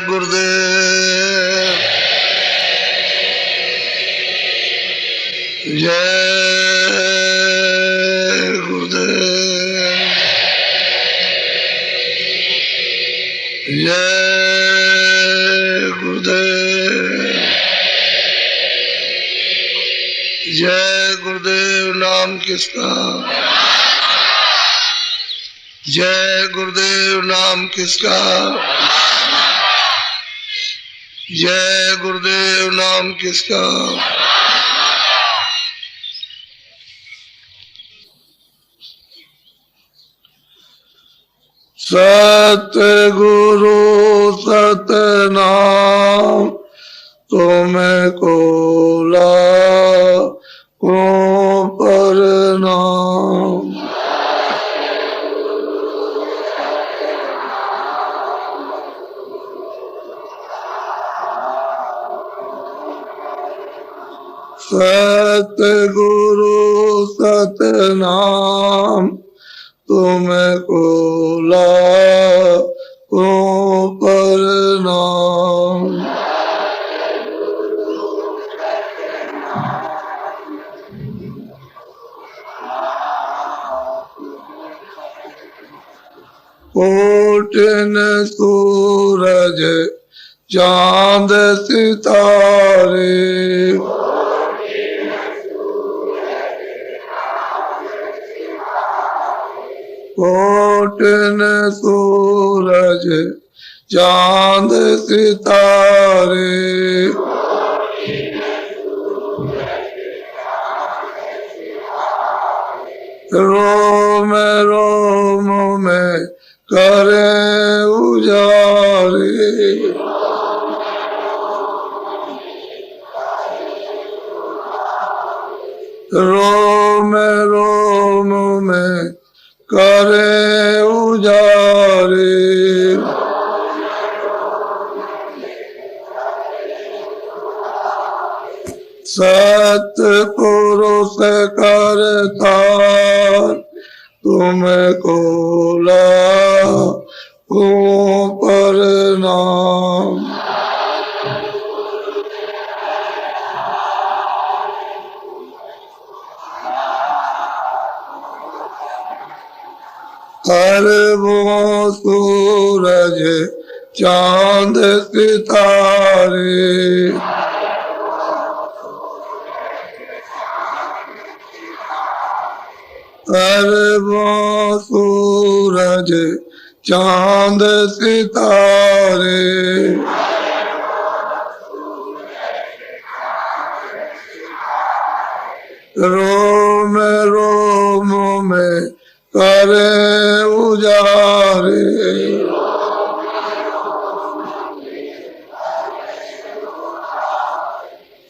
गुरुदेव जय गुरुदेव जय गुरुदेव जय गुरुदेव। नाम किसका? जय गुरुदेव। नाम किसका? जय गुरुदेव। नाम किसका? सतगुरु सतनाम तुमको लाखों प्रणाम। सतगुरु सतनाम तुमको लाखों प्रणाम। कोटिन सूरज चांद सितारे कोटिन सूरज चांद सितारे रोम रोम में करे उजारे रोम रोम में करे उजारे। सतपुरुष करतार तुमको लाखों प्रणाम। अरबों सूरज चांद सितारे अरबों सूरज चांद सितारे रोम रोम में करे उजारे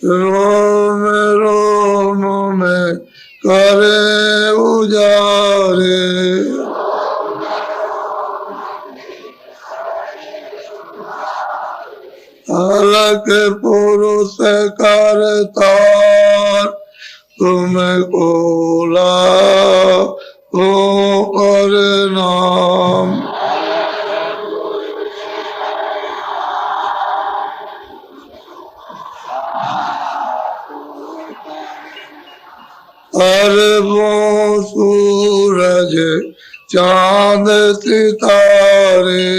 रोम रोम में करे उजारे। अलग पुरुष करतार तुमको लाखों प्रणाम। अरबों सूरज चांद सितारे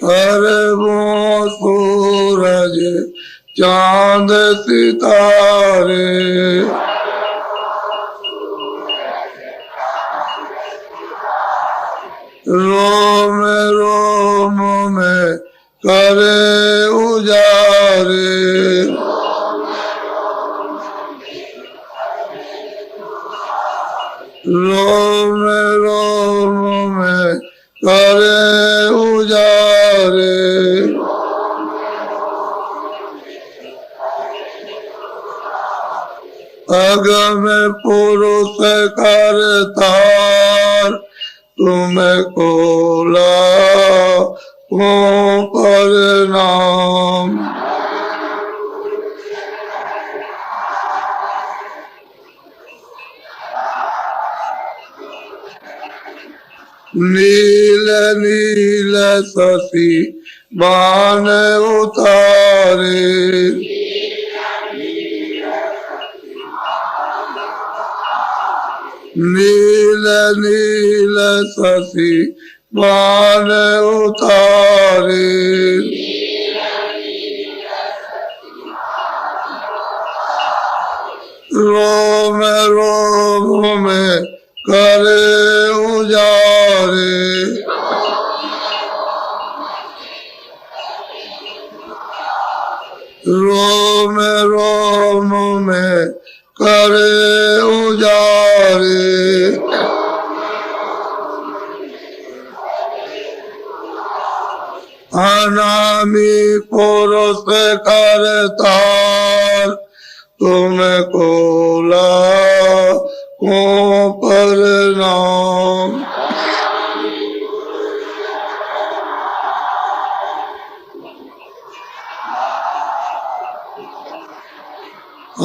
अरबों सूरज चांद सितारे रोम रोम में करे उजारे रोम रोम में करे उजारे। अगम पुरुष करतार तुमको लाखों प्रणाम। नील नील शशि बाण उतारे। नील नील शशि बाण उतारे। रोम रोम में करे उजारे। रोम रोम में करे उजारे। अनामी पुरुष करतार तुमको लाखों प्रणाम।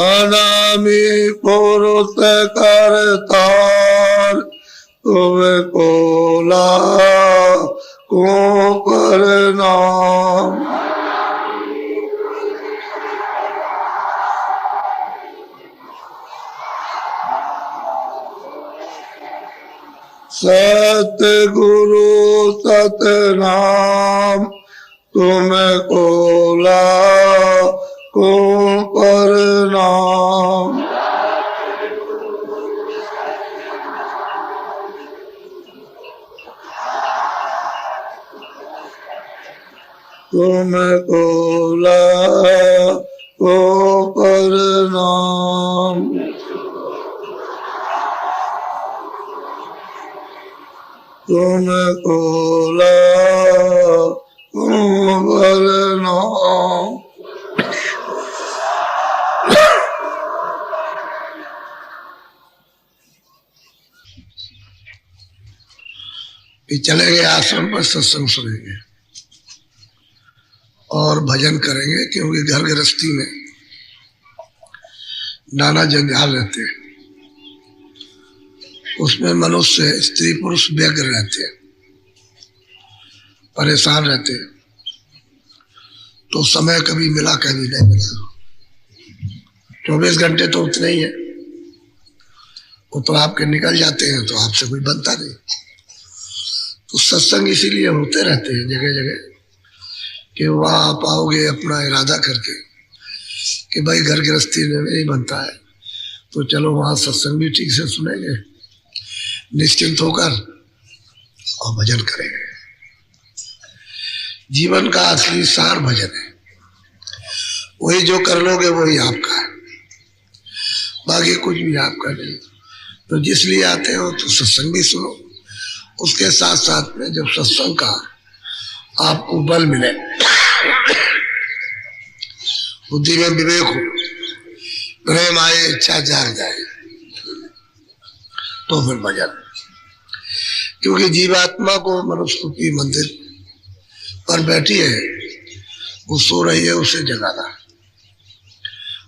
अनामी पुरुष करतार तुमको लाखों प्रणाम। सतगुरु सतनाम तुमको लाखों प्रणाम। तुमको लाखों प्रणाम। तुमको लाखों प्रणाम। चलेंगे आश्रम पर, सत्संग सुनेंगे और भजन करेंगे, क्योंकि घर गृहस्थी में नाना जंजाल रहते हैं। उसमें मनुष्य स्त्री पुरुष व्यग्र रहते हैं, परेशान रहते हैं। तो समय कभी मिला कभी नहीं मिला। 24 घंटे तो उतने ही है, वो तो आपके निकल जाते हैं, तो आपसे कोई बनता नहीं। तो सत्संग इसीलिए होते रहते हैं जगह जगह, कि वहाँ आप आओगे अपना इरादा करके कि भाई घर गृहस्थी में नहीं बनता है, तो चलो वहाँ सत्संग भी ठीक से सुनेंगे निश्चिंत होकर और भजन करेंगे। जीवन का असली सार भजन है। वही जो कर लोगे वही आपका है, बाकी कुछ भी आपका नहीं। तो जिसलिए आते हो तो सत्संग भी सुनो, उसके साथ साथ में जब सत्संग का आपको बल मिले, बुद्धि में विवेक हो, प्रेम आए, इच्छा जाग जाए, तो फिर भजन। क्योंकि जीवात्मा को मनुष्य की मंदिर पर बैठी है, वो सो रही है, उसे जगाना।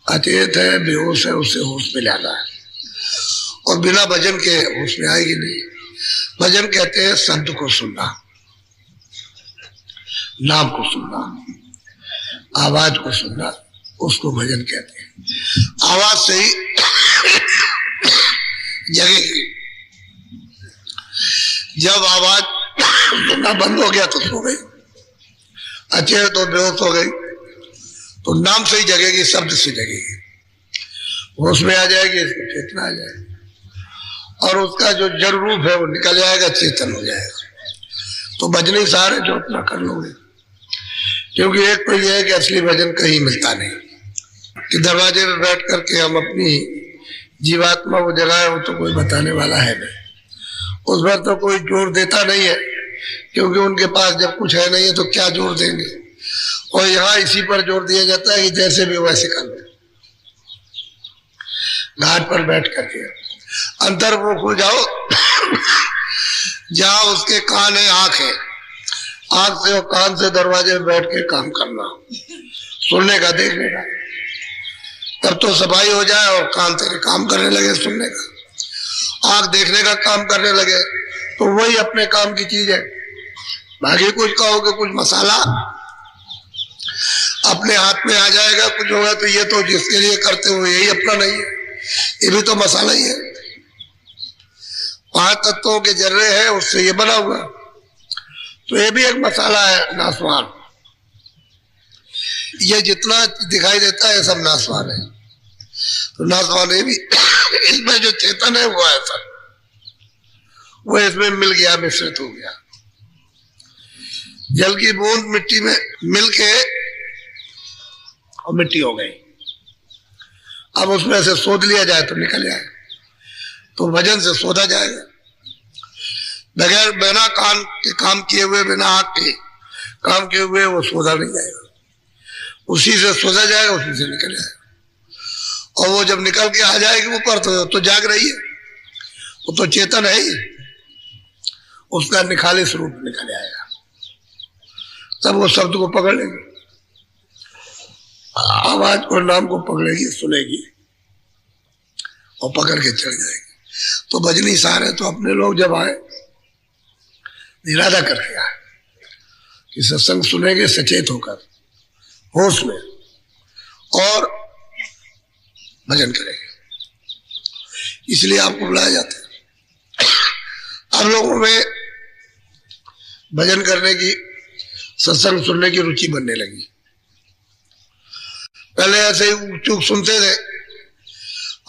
अचेत है, बेहोश है, उसे होश में लाना है। और बिना भजन के होश में आएगी नहीं। भजन कहते हैं शब्द को सुनना, नाम को सुनना, आवाज को सुनना, उसको भजन कहते हैं। आवाज से ही जगेगी। जब आवाज सुनना बंद हो गया तो सो गई, अच्छे तो बेहोश हो गई, तो नाम से ही जगेगी, शब्द से जगेगी, होश में आ जाएगी, इसको चेतना आ जाएगी, और उसका जो जड़ रूप है वो निकल जाएगा, चेतन हो जाएगा। तो भजन ही सारे जो अपना कर लोगे। क्योंकि एक तो यह है कि असली भजन कहीं मिलता नहीं, कि दरवाजे में बैठ करके हम अपनी जीवात्मा को जगाए, वो तो कोई बताने वाला है नहीं। उस पर तो कोई जोर देता नहीं है, क्योंकि उनके पास जब कुछ है नहीं है तो क्या जोर देंगे। और यहाँ इसी पर जोर दिया जाता है कि जैसे भी वैसे कर लो। घाट पर बैठ करके अंतर्मुख हो जाओ, जहाँ उसके कान है, आंख है, आंख से और कान से दरवाजे में बैठ के काम करना, सुनने का, देखने का। तब तो सफाई हो जाए और कान तेरे काम करने लगे सुनने का, आंख देखने का काम करने लगे, तो वही अपने काम की चीज है। बाकी कुछ कहोगे कुछ मसाला अपने हाथ में आ जाएगा, कुछ होगा तो ये तो जिसके लिए करते हो यही अपना नहीं है, ये भी तो मसाला ही है। 5 तत्वों के जर्रे हैं, उससे ये बना हुआ, तो ये भी एक मसाला है नासवान। ये जितना दिखाई देता है सब नासवान है, तो नासवान ये भी इसमें जो चेतन है वो ऐसा, वो इसमें मिल गया, मिश्रित हो गया। जल की बूंद मिट्टी में मिलके और मिट्टी हो गई। अब उसमें से सोध लिया जाए तो निकल जाए, तो वजन से सोधा जाएगा। बगैर बिना कान के काम किए हुए, बिना आँख के काम किए हुए वो सोधा नहीं जाएगा, उसी से सोधा जाएगा, उसी से निकल जाएगा। और वो जब निकल के आ जाएगी ऊपर तो जाग रही है, वो तो चेतन है ही, उसका निखालिस रूप निकल आएगा, तब वो शब्द को पकड़ लेगी, आवाज को, नाम को पकड़ेगी, सुनेगी और पकड़ के चढ़ जाएगी। तो भजनी सार है, तो अपने लोग जब आए इरादा करके आए कि सत्संग सुनेंगे सचेत होकर, होश में, और भजन करेंगे, इसलिए आपको बुलाया जाता है। अब लोगों में भजन करने की, सत्संग सुनने की रुचि बनने लगी। पहले ऐसे ही चूक सुनते थे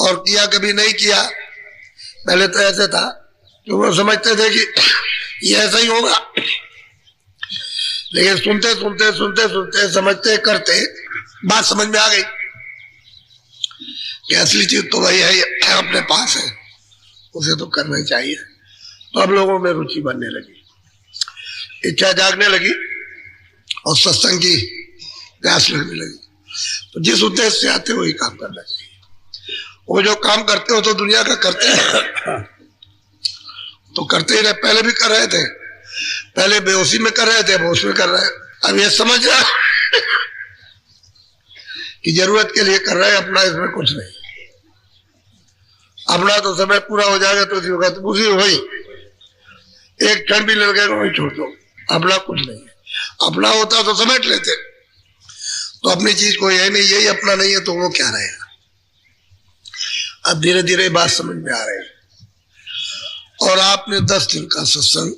और किया कभी नहीं किया। पहले तो ऐसे था कि वो समझते थे कि ये ऐसा ही होगा, लेकिन सुनते सुनते सुनते सुनते समझते करते बात समझ में आ गई कि असली चीज तो वही है, अपने पास है, उसे तो करना ही चाहिए। तो अब लोगों में रुचि बनने लगी, इच्छा जागने लगी और सत्संग की प्यास लगने लगी। तो जिस उद्देश्य से आते हो वही काम करना चाहिए। वो जो काम करते हो तो दुनिया का करते हैं, तो करते ही रहे। पहले भी कर रहे थे, पहले बेहोशी में कर रहे थे, बेहोश में कर रहे हैं। अब ये समझ रहा कि जरूरत के लिए कर रहे हैं, अपना इसमें कुछ नहीं। अपना तो समय पूरा हो जाएगा तो उसी वही एक क्षण भी लगेगा, वही छोड़ दो, अपना कुछ नहीं है। अपना होता तो समेट लेते, तो अपनी चीज कोई है नहीं, यही अपना नहीं है, तो वो क्या रहेगा। अब धीरे धीरे बात समझ में आ रही है। और आपने 10 दिन का सत्संग,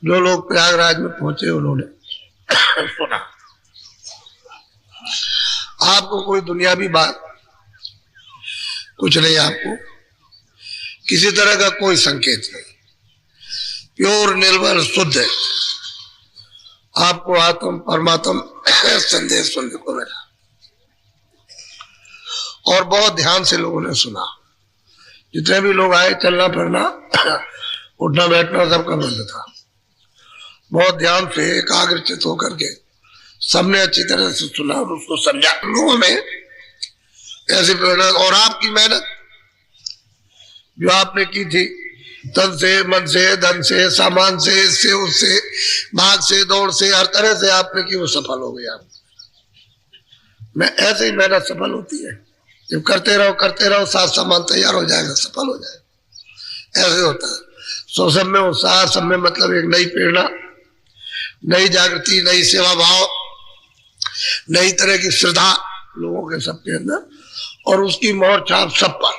जो लोग प्रयागराज में पहुंचे उन्होंने सुना। आपको कोई दुनियावी बात कुछ नहीं, आपको किसी तरह का कोई संकेत नहीं, प्योर निर्मल शुद्ध है। आपको आत्म परमात्म संदेश सुनने को मिला और बहुत ध्यान से लोगों ने सुना। जितने भी लोग आए, चलना फिरना उठना बैठना सबका बंद था। बहुत ध्यान से एकाग्रचित होकर के सबने अच्छी तरह से सुना और उसको समझा। लोगों में ऐसी प्रेरणा, और आपकी मेहनत जो आपने की थी, तन से, मन से, धन से, सामान से, इससे उससे, भाग से, दौड़ से, हर तरह से आपने की, वो सफल हो गया। मैं ऐसे ही मेहनत सफल होती है, जब करते रहो, साथ सामान तैयार हो जाएगा, सफल हो जाएगा। ऐसे होता है। सो सब में उत्साह, सब में मतलब एक नई प्रेरणा, नई जागृति, नई सेवा भाव, नई तरह की श्रद्धा लोगों के सबके अंदर, और उसकी मोहर छाप सब पर,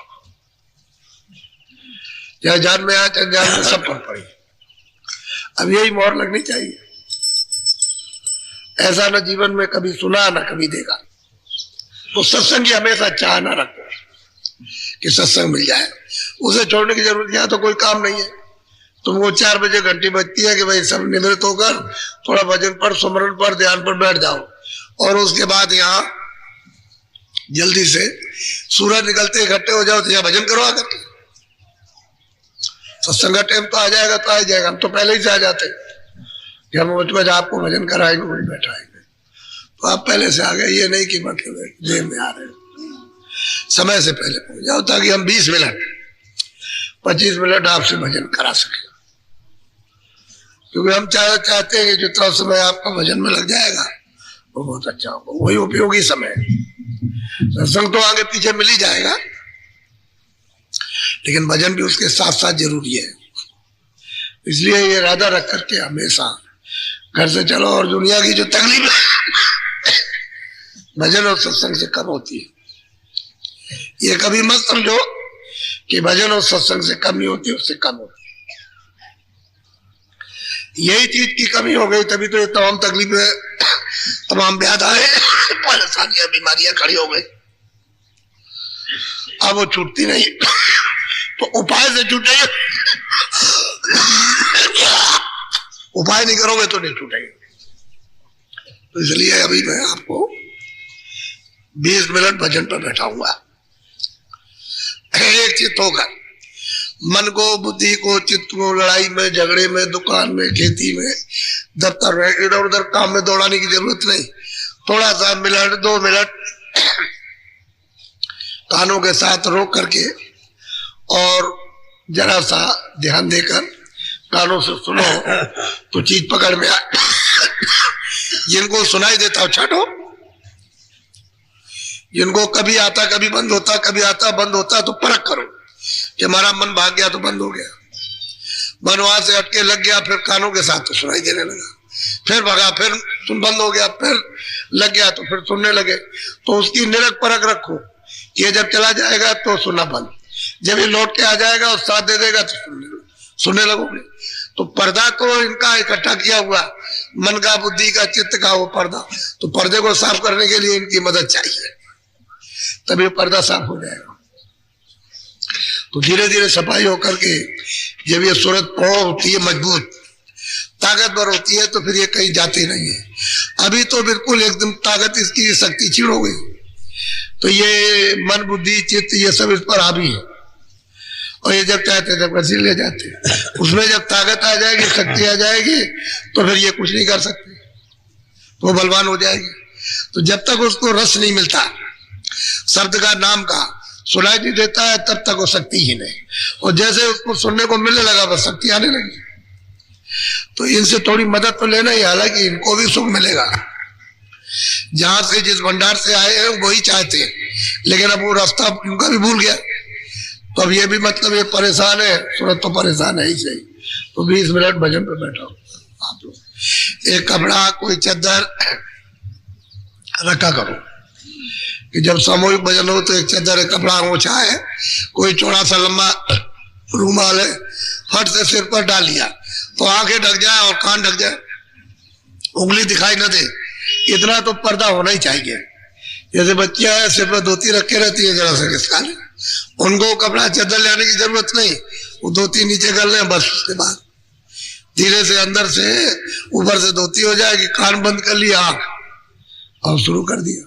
चाहे जान में आए चाहे अनजान में, सब पर पड़ी। अब यही मोहर लगनी चाहिए। ऐसा ना जीवन में कभी सुना ना कभी देखा। तो सत्संग की हमेशा चाह ना रखो कि सत्संग मिल जाए, उसे छोड़ने की जरूरत नहीं है। तो कोई काम नहीं है, तुमको 4 बजे घंटी बजती है कि भाई सब निवृत्त होकर थोड़ा भजन पर, सुमरन पर, ध्यान पर बैठ जाओ, और उसके बाद यहाँ जल्दी से सूरज निकलते इकट्ठे हो जाओ तो यहाँ भजन करवा करके सत्संग का टाइम तो आ जाएगा तो आ जाएगा। हम तो पहले ही से आ जाते कि हम मुझ आपको भजन कराएंगे, वही बैठाएंगे, तो आप पहले से आ गए। ये नहीं कि मतलब देर में आ रहे हो, समय से पहले पहुंच जाओ ताकि हम 20 मिनट 25 मिनट आपसे भजन करा सके। क्योंकि हम चाहते हैं कि जितना समय आपका भजन में लग जाएगा वो बहुत अच्छा होगा, वही उपयोगी समय है। सत्संग तो आगे पीछे मिल ही जाएगा, लेकिन भजन भी उसके साथ साथ जरूरी है। इसलिए ये इरादा रख करके हमेशा घर से चलो। और दुनिया की जो तकलीफ भजन और सत्संग से कम होती है, ये कभी मत समझो कि भजन और सत्संग से कम नहीं होती, उससे कम होती। यही चीज की कमी हो गई, तभी तो ये तमाम तकलीफें, तमाम व्याधाएं, परेशानियां, बीमारियां खड़ी हो गई। अब वो छूटती नहीं, तो उपाय से छूटेगी। उपाय नहीं करोगे तो नहीं छूटेंगे। तो इसलिए अभी मैं आपको 20 मिनट भजन पर बैठाऊंगा, एक चित्त होकर। मन को, बुद्धि को, चित्त को लड़ाई में, झगड़े में, दुकान में, खेती में, दफ्तर में, इधर उधर काम में दौड़ाने की जरूरत नहीं। थोड़ा सा मिनट, 2 मिनट कानों के साथ रोक करके और जरा सा ध्यान देकर कानों से सुनो तो चीज पकड़ में आ। जिनको सुनाई देता हो छाटो, जिनको कभी आता कभी बंद होता, कभी आता बंद होता, तो परख करो कि हमारा मन भाग गया तो बंद हो गया, मन वहां से हटके लग गया, फिर कानों के साथ तो सुनाई देने लगा, फिर भगा, फिर सुन बंद हो गया, फिर लग गया तो फिर सुनने लगे। तो उसकी निरख परख रखो, ये जब चला जाएगा तो सुनना बंद, जब ये लौट के आ जाएगा और साथ दे देगा तो सुनने लगोगे। तो पर्दा तो इनका इकट्ठा किया हुआ, मन का, बुद्धि का, चित्त का वो पर्दा, तो पर्दे को साफ करने के लिए इनकी मदद चाहिए, तभी पर्दा साफ हो जाएगा। तो धीरे धीरे सफाई होकर के जब ये सूरत पौ होती है, मजबूत, ताकतवर होती है, तो फिर ये कहीं जाती नहीं है। अभी तो बिल्कुल एकदम ताकत इसकी, शक्ति क्षीण हो गई, तो ये मन, बुद्धि, चित्त, ये सब इस पर हावी है, और ये जब चाहते तब घसीट ले जाते हैं। उसमें जब ताकत आ जाएगी, शक्ति आ जाएगी, तो फिर ये कुछ नहीं कर सकते, तो बलवान हो जाएगी। तो जब तक उसको रस नहीं मिलता, शब्द का, नाम का सुनाई नहीं देता है, तब तक वो शक्ति ही नहीं। और जैसे उसको सुनने को मिलने लगा, बस शक्ति आने लगी। तो इनसे थोड़ी मदद तो लेना ही, हालांकि इनको भी सुख मिलेगा। जहां से, जिस भंडार से आए हैं वही चाहते हैं, लेकिन अब वो रास्ता उनका भी भूल गया, तो अब ये भी मतलब ये परेशान है, सूरत तो परेशान है ही सही। तो 20 मिनट भजन पे बैठा आप लोग। एक कपड़ा, कोई चादर रखा करो कि जब सामूहिक भजन हो तो एक चादर, एक कपड़ा, ओछा है, कोई चौड़ा सा लंबा रूमाल है, फट से सिर पर डाल लिया तो आंखें ढक जाए और कान ढक जाए, उंगली दिखाई न दे, इतना तो पर्दा होना ही चाहिए। जैसे बच्चियां है, सिर पर धोती रखे रहती है, जरा सा किसका ले, उनको कपड़ा चादर लेने की जरूरत नहीं, वो धोती नीचे कर ले बस। उसके बाद धीरे से अंदर से ऊपर से धोती हो जाएगी, कान बंद कर लिया, आंख और शुरू कर दिया।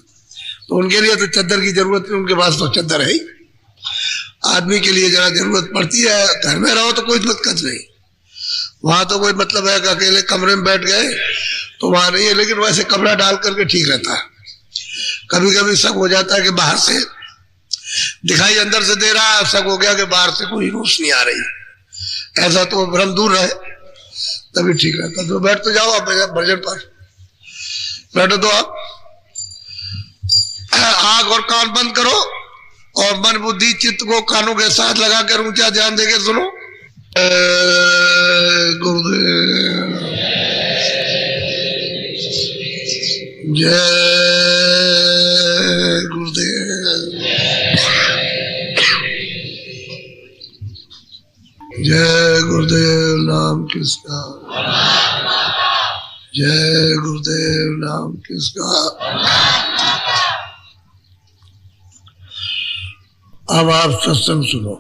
तो उनके लिए तो चादर की जरूरत नहीं, उनके पास तो चादर है ही। आदमी के लिए जरा जरूरत पड़ती है, घर में रहो तो कोई दिक्कत नहीं, वहां तो कोई मतलब है कि अकेले कमरे में बैठ गए तो वहां नहीं है, लेकिन वैसे कपड़ा डाल करके ठीक रहता है। कभी कभी शक हो जाता है कि बाहर से दिखाई अंदर से दे रहा है, शक हो गया कि बाहर से कोई रोशनी आ रही, ऐसा तो भ्रम दूर रहे, तभी ठीक रहता। तो बैठ तो जाओ आप भजन पर, बैठो तो आप, आंख और कान बंद करो और मन, बुद्धि, चित्त को कानों के साथ लगाकर ऊंचा ध्यान देके सुनो। गुरुदेव जय गुरुदेव, जय गुरुदेव नाम किसका, जय गुरुदेव नाम किसका। अब आप सत्संग सुनो।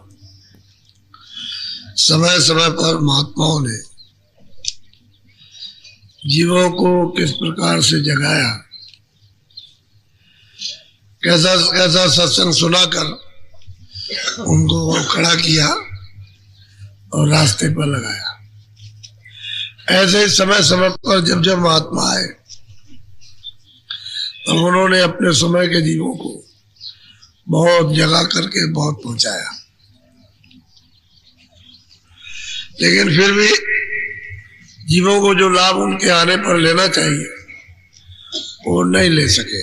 समय समय पर महात्माओं ने जीवों को किस प्रकार से जगाया, कैसा कैसा सत्संग सुनाकर उनको खड़ा किया और रास्ते पर लगाया। ऐसे समय समय पर जब जब महात्मा आए तब उन्होंने अपने समय के जीवों को बहुत जगा करके बहुत पहुंचाया, लेकिन फिर भी जीवों को जो लाभ उनके आने पर लेना चाहिए वो नहीं ले सके,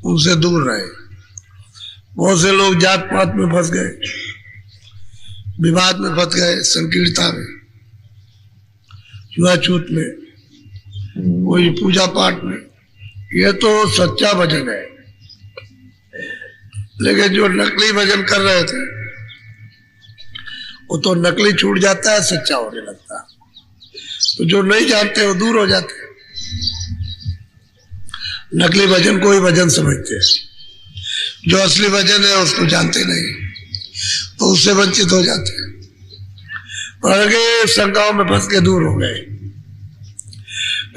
उनसे दूर रहे। बहुत से लोग जात पात में फंस गए, विवाद में फंस गए, संकीर्णता में, छुआछूत में, कोई पूजा पाठ में। ये तो सच्चा भजन है। लेकिन जो नकली भजन कर रहे थे वो तो नकली छूट जाता है, सच्चा होने लगता है। तो जो नहीं जानते वो दूर हो जाते हैं। नकली भजन को ही भजन समझते हैं, जो असली भजन है उसको जानते नहीं, तो उससे वंचित हो जाते हैं। और आगे शंकाओं में फंस के दूर हो गए।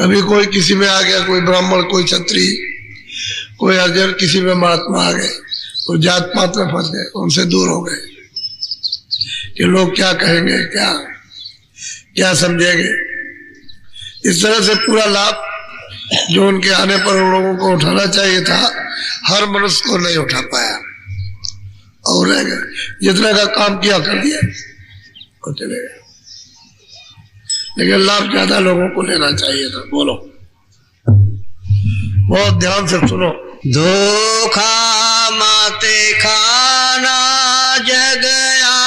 कभी कोई किसी में आ गया, कोई ब्राह्मण, कोई क्षत्रिय, कोई अर्जन, किसी में महात्मा आ गए, तो जात पात में फंस गए, उनसे दूर हो गए कि लोग क्या कहेंगे, क्या क्या समझेंगे। इस तरह से पूरा लाभ जो उनके आने पर उन लोगों को उठाना चाहिए था, हर मनुष्य को नहीं उठा पाया और रह गए। जितना का काम किया कर दिया और चले गए। लेकिन लाभ ज्यादा लोगों को लेना चाहिए था। बोलो, बहुत ध्यान से सुनो। धोखा माते खाना जगया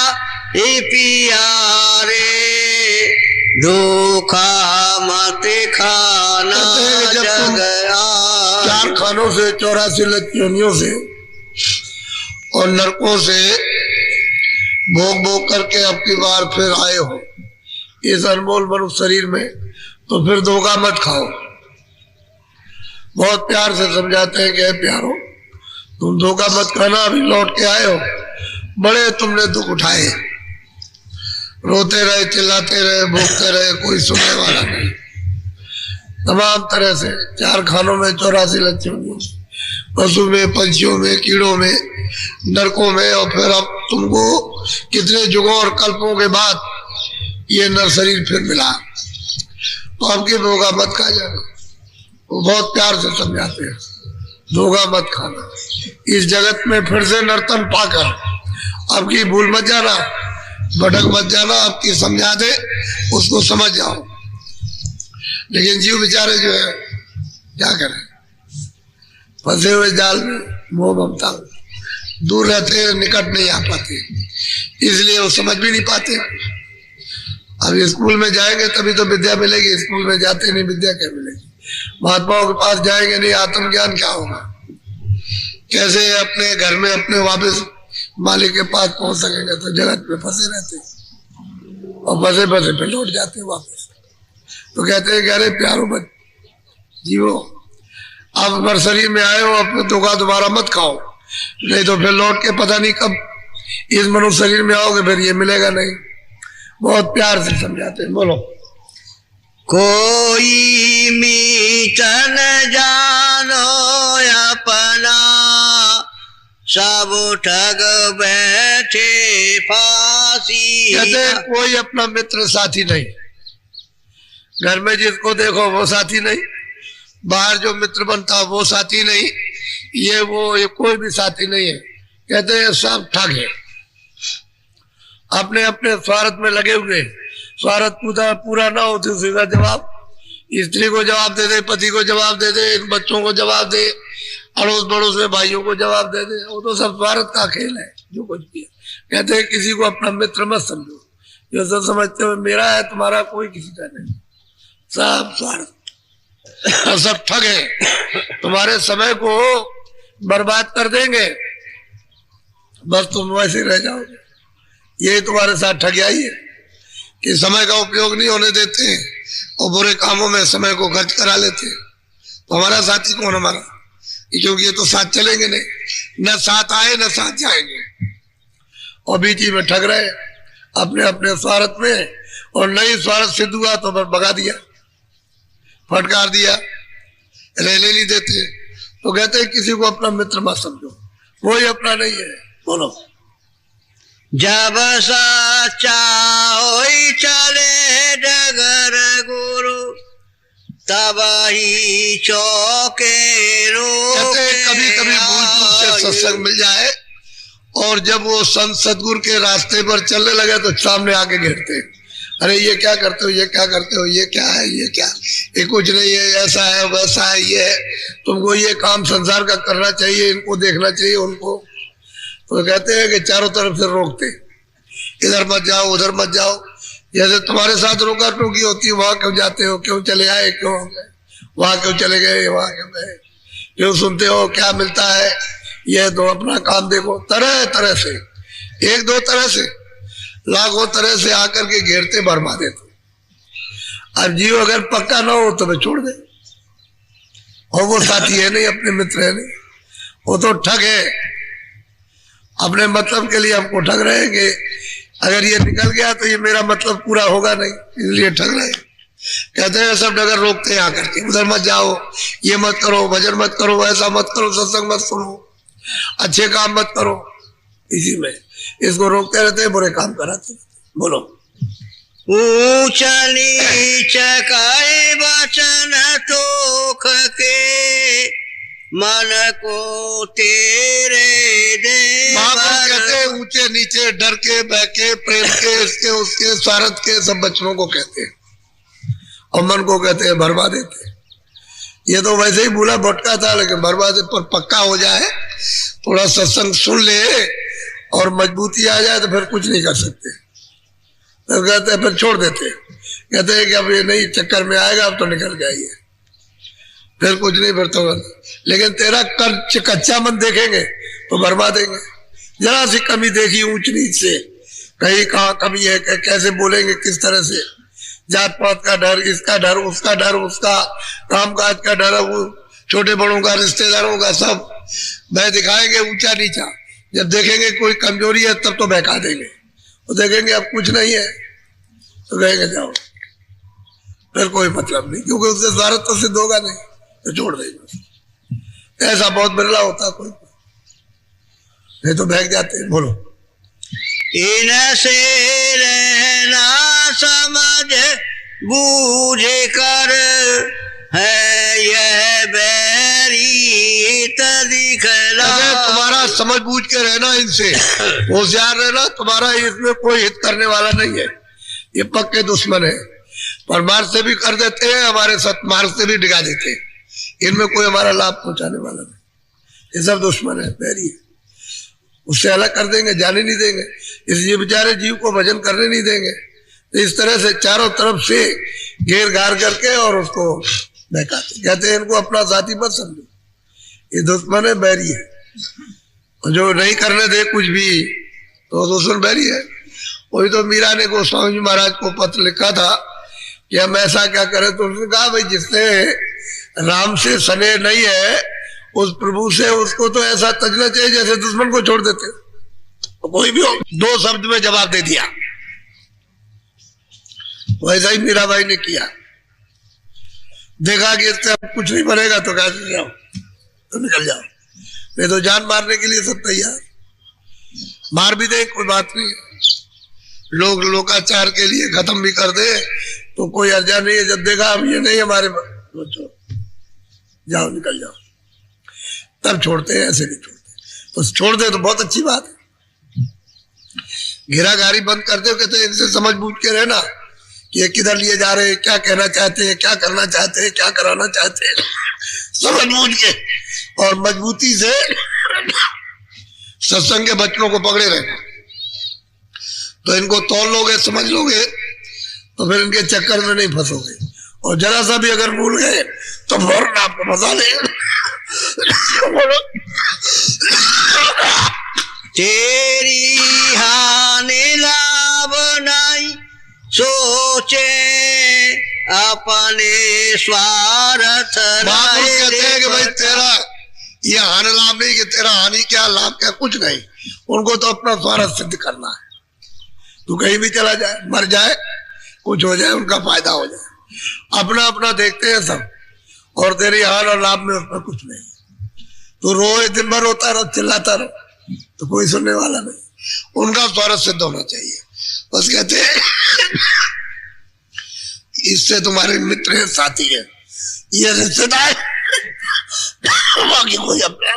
पिया रे, धोखा माते खाना जगया। 4 खानों से, 84 लक्ष्योनियों से और नरकों से भोग भोग करके अब की बार फिर आए हो इस अनमोल मनुष्य शरीर में, तो फिर धोखा मत खाओ। बहुत प्यार से समझाते हैं कि प्यारो, तुम धोखा मत खाना, अभी लौट के आए हो, बड़े तुमने दुख उठाए, रोते रहे, चिल्लाते रहे, भूखते रहे, कोई सुनने वाला नहीं। तमाम तरह से 4 खानों में, 84 लक्ष्यों, पशु में, पंछियों में, कीड़ों में, नरकों में, और फिर अब तुमको कितने युगों और कल्पों के बाद ये नर शरीर फिर मिला, तो अब की धोखा मत खा जाना। वो बहुत प्यार से समझाते हैं, धोखा मत खाना। इस जगत में फिर से नर्तन पाकर अब की भूल मत जाना, भटक मत जाना। अब की समझा दे, उसको समझ जाओ। लेकिन जीव बेचारे जो है क्या करें, फंसे हुए जाल में, मोह ममता में दूर रहते हैं, निकट नहीं आ पाते, इसलिए वो समझ भी नहीं पाते। अब स्कूल में जाएंगे तभी तो विद्या मिलेगी, स्कूल में जाते नहीं, विद्या क्या मिलेगी। महात्माओं के पास जाएंगे नहीं, आत्मज्ञान क्या होगा। कैसे अपने घर में अपने वापस मालिक के पास पहुंच सकेंगे। तो जगत में फंसे रहते और फंसे फंसे पे लौट जाते वापस। तो कहते हैं कि अरे प्यारो मत जीवो, आप अगर शरीर में आए हो, अपने धोखा दोबारा मत खाओ, नहीं तो फिर लौट के पता नहीं कब इस मनुष्य शरीर में आओगे, फिर ये मिलेगा नहीं। बहुत प्यार से समझाते हैं। बोलो, कोई मीतन जानो अपना, सब ठग बैठे फांसी। कहते कोई अपना मित्र साथी नहीं। घर में जिसको देखो वो साथी नहीं, बाहर जो मित्र बनता वो साथी नहीं, ये कोई भी साथी नहीं है। कहते हैं सब ठग है, अपने अपने स्वार्थ में लगे हुए। स्वार्थ पूरा ना हो तो सीधा जवाब स्त्री को जवाब दे दे, पति को जवाब दे दे, बच्चों को जवाब दे, अड़ोस पड़ोस में भाइयों को जवाब दे दे। वो तो सब स्वार्थ का खेल है जो कुछ भी है। कहते हैं किसी को अपना मित्र मत समझो, जो सब समझते हो मेरा है, तुम्हारा कोई किसी का नहीं, सब स्वार्थ और सब ठग है। तुम्हारे समय को बर्बाद कर देंगे, बस तुम वैसे रह जाओगे। ये तुम्हारे साथ ठगियाई है कि समय का उपयोग नहीं होने देते हैं और बुरे कामों में समय को खर्च करा लेते हैं। तो हमारा साथी कौन हमारा, क्योंकि ये तो साथ चलेंगे नहीं, न साथ आए न साथ जाएंगे, और बीच ही में ठग रहे अपने अपने स्वार्थ में। और नहीं स्वार्थ सिद्ध हुआ तो बस भगा दिया, फटकार दिया, रहने नहीं देते। तो कहते हैं किसी को अपना मित्र मत समझो, कोई अपना नहीं है। बोलो, जब सच्चा होई चले डगर गुरु, तब ही चौके रो। कभी कभी भूल चूक से सत्संग मिल जाए और जब वो संत सदगुरु के रास्ते पर चलने लगे तो सामने आके घेरते, अरे ये क्या करते हो, ये क्या करते हो, ये क्या है, ये क्या, ये कुछ नहीं है, ऐसा है वैसा है, ये है, तुमको ये काम संसार का करना चाहिए, इनको देखना चाहिए उनको। तो कहते हैं कि चारों तरफ से रोकते, इधर मत जाओ उधर मत जाओ। जैसे तुम्हारे साथ रोका टोकी होती है, वहां क्यों जाते हो, क्यों चले आए, क्यों वहां क्यों चले गए, वहां क्यों गए, क्यों सुनते हो, क्या मिलता है, ये तो अपना काम देखो। तरह तरह से, एक दो तरह से, लाखों तरह से आकर के घेरते भरमा देते। अब जीव अगर पक्का ना हो तो मैं छोड़ दे, और वो साथी है नहीं, अपने मित्र है नहीं, वो तो ठग है, अपने मतलब के लिए हमको ठग रहे हैं कि अगर ये निकल गया तो ये मेरा मतलब पूरा होगा नहीं, इसलिए ठग रहे हैं। कहते हैं सब डगर रोकते हैं आकर के, उधर मत जाओ, ये मत करो, भजन मत करो, ऐसा मत करो, सत्संग मत सुनो, अच्छे काम मत करो। इसी में इसको रोकते रहते हैं, बुरे काम कराते रहते। बोलो। ऊंच नीच काय वचन तोख के, मन को तेरे दे। महापुरुष कहते हैं ऊंचे नीचे, डर के, बह के, प्रेम के, इसके उसके, स्वार्थ के, सब बच्चों को कहते हैं, और मन को कहते हैं भरवा देते। ये तो वैसे ही भूला भटका था, लेकिन भरवा दे पर पक्का हो जाए, थोड़ा सत्संग सुन ले और मजबूती आ जाए तो फिर कुछ नहीं कर सकते। तो कहते हैं फिर छोड़ देते, कहते हैं कि अब ये नहीं चक्कर में आएगा, अब तो निकल जाइए, फिर कुछ नहीं, फिर तो। लेकिन तेरा कच्चा मन देखेंगे तो भरवा देंगे। जरा सी कमी देखी ऊंच नीच से, कहीं कहाँ कमी है, कैसे बोलेंगे, किस तरह से, जात पात का डर, इसका डर, उसका डर, उसका काम काज का डर, वो छोटे बड़ों का, रिश्तेदारों का, सब बह दिखाएंगे ऊंचा नीचा। जब देखेंगे कोई कमजोरी है तब तो बहका देंगे, तो देखेंगे अब कुछ नहीं है तो कहेंगे जाओ, फिर कोई मतलब नहीं, क्योंकि उससे स्वार्थ तो सिद्ध होगा नहीं, तो छोड़ देंगे। ऐसा बहुत बिरला होता कोई, नहीं तो बहक जाते हैं। बोलो। इनसे रहना समझ बूझ कर है यह बैरी दिखला। तुम्हारा समझ बूझ के रहना, इनसे होशियार रहना, तुम्हारा इसमें कोई हित करने वाला नहीं है, ये पक्के दुश्मन है। परमार्थ से भी कर देते हैं, हमारे सत्मार्ग से भी डिगा देते हैं, इनमें कोई हमारा लाभ पहुंचाने वाला नहीं, ये सब दुश्मन है, बैरी है। उससे अलग कर देंगे, जाने नहीं देंगे, इसलिए बेचारे जीव को भजन करने नहीं देंगे। तो इस तरह से चारों तरफ से घेर घार करके और उसको बहकाते, कहते हैं इनको अपना साथी मत समझो, ये दुश्मन है, बैरी है, और जो नहीं करने दे कुछ भी तो दुश्मन बैरी है। वही तो मीरा ने गोस्वामी जी महाराज को पत्र लिखा था कि हम ऐसा क्या करें, तो उसने कहा भाई जिसने राम से स्नेह नहीं है उस प्रभु से, उसको तो ऐसा तजना चाहिए जैसे दुश्मन को छोड़ देते। तो कोई भी हो, दो शब्द में जवाब दे दिया, वैसा ही मीरा भाई ने किया। देखा कि इससे अब कुछ नहीं बनेगा तो कहा जाओ, तो निकल जाओ, नहीं तो जान मारने के लिए सब तैयार, मार भी दे कोई बात नहीं, लोग लोकाचार के लिए खत्म भी कर दे तो कोई अर्जा नहीं है। जब देखा अब ये नहीं हमारे, जाओ निकल जाओ, तब छोड़ते हैं, ऐसे नहीं छोड़ते। तो छोड़ दे तो बहुत अच्छी बात है, घेराघारी बंद कर दे, कहते हैं इनसे समझ बूझ के रहना कि ये किधर लिए जा रहे हैं, क्या कहना चाहते हैं, क्या करना चाहते हैं, क्या कराना चाहते हैं, समझ बूझ के और मजबूती से सत्संग के बच्चों को पकड़े रहना। तो इनको तोड़ लोगे, समझ लोगे, तो फिर इनके चक्कर में नहीं फंसोगे, और जरा सा भी अगर भूल गए तो फौरन आपको फंसा देंगे। तेरी हानि लाभ नहीं सोचे अपने स्वार्थ। कहते हैं कि भाई तेरा ये हानि लाभ नहीं, कि तेरा हानि क्या लाभ क्या, कुछ नहीं, उनको तो अपना स्वार्थ सिद्ध करना है। तू कहीं भी चला जाए, मर जाए, कुछ हो जाए, उनका फायदा हो जाए, अपना अपना देखते हैं सब, और तेरी हानि और लाभ में उसमें कुछ नहीं। तो रोए दिन भर रोता रहो, चिल्लाता रहो, तो कोई सुनने वाला नहीं, उनका स्वार्थ सिद्ध होना चाहिए। बस कहते हैं इससे तुम्हारे मित्र है, साथी है, ये रिश्तेदार, बाकी कोई अपना।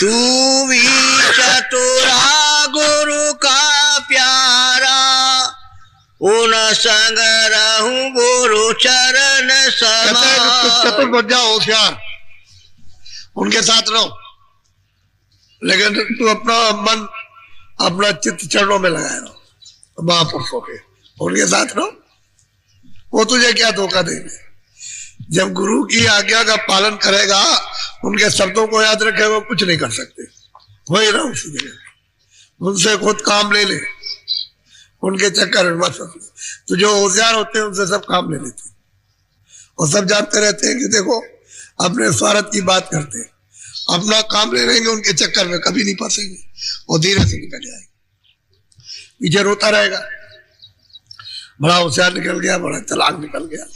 तू भी चतुरा गुरु का प्यारा, उन संग रहूं गुरु चरण समा। चतुर बन जाओ, होशियार, उनके साथ रहो, लेकिन तू अपना मन अपना चित्त चरणों में लगाए रहो, महापुरुषों के, उनके साथ रहो, वो तुझे क्या धोखा देंगे। जब गुरु की आज्ञा का पालन करेगा, उनके शब्दों को याद रखेगा, कुछ नहीं कर सकते, वही रहो उसी जगह। उनसे खुद काम ले ले, उनके चक्कर में मत फंस। तो जो होशियार होते हैं उनसे सब काम ले लेते हैं, और सब जानते रहते हैं कि देखो अपने स्वार्थ की बात करते हैं, अपना काम ले लेंगे, उनके चक्कर में कभी नहीं फंसेंगे, और धीरे से निकल जाएंगे। पीछे रोता रहेगा, बड़ा होशियार निकल गया, बड़ा चालाक निकल गया,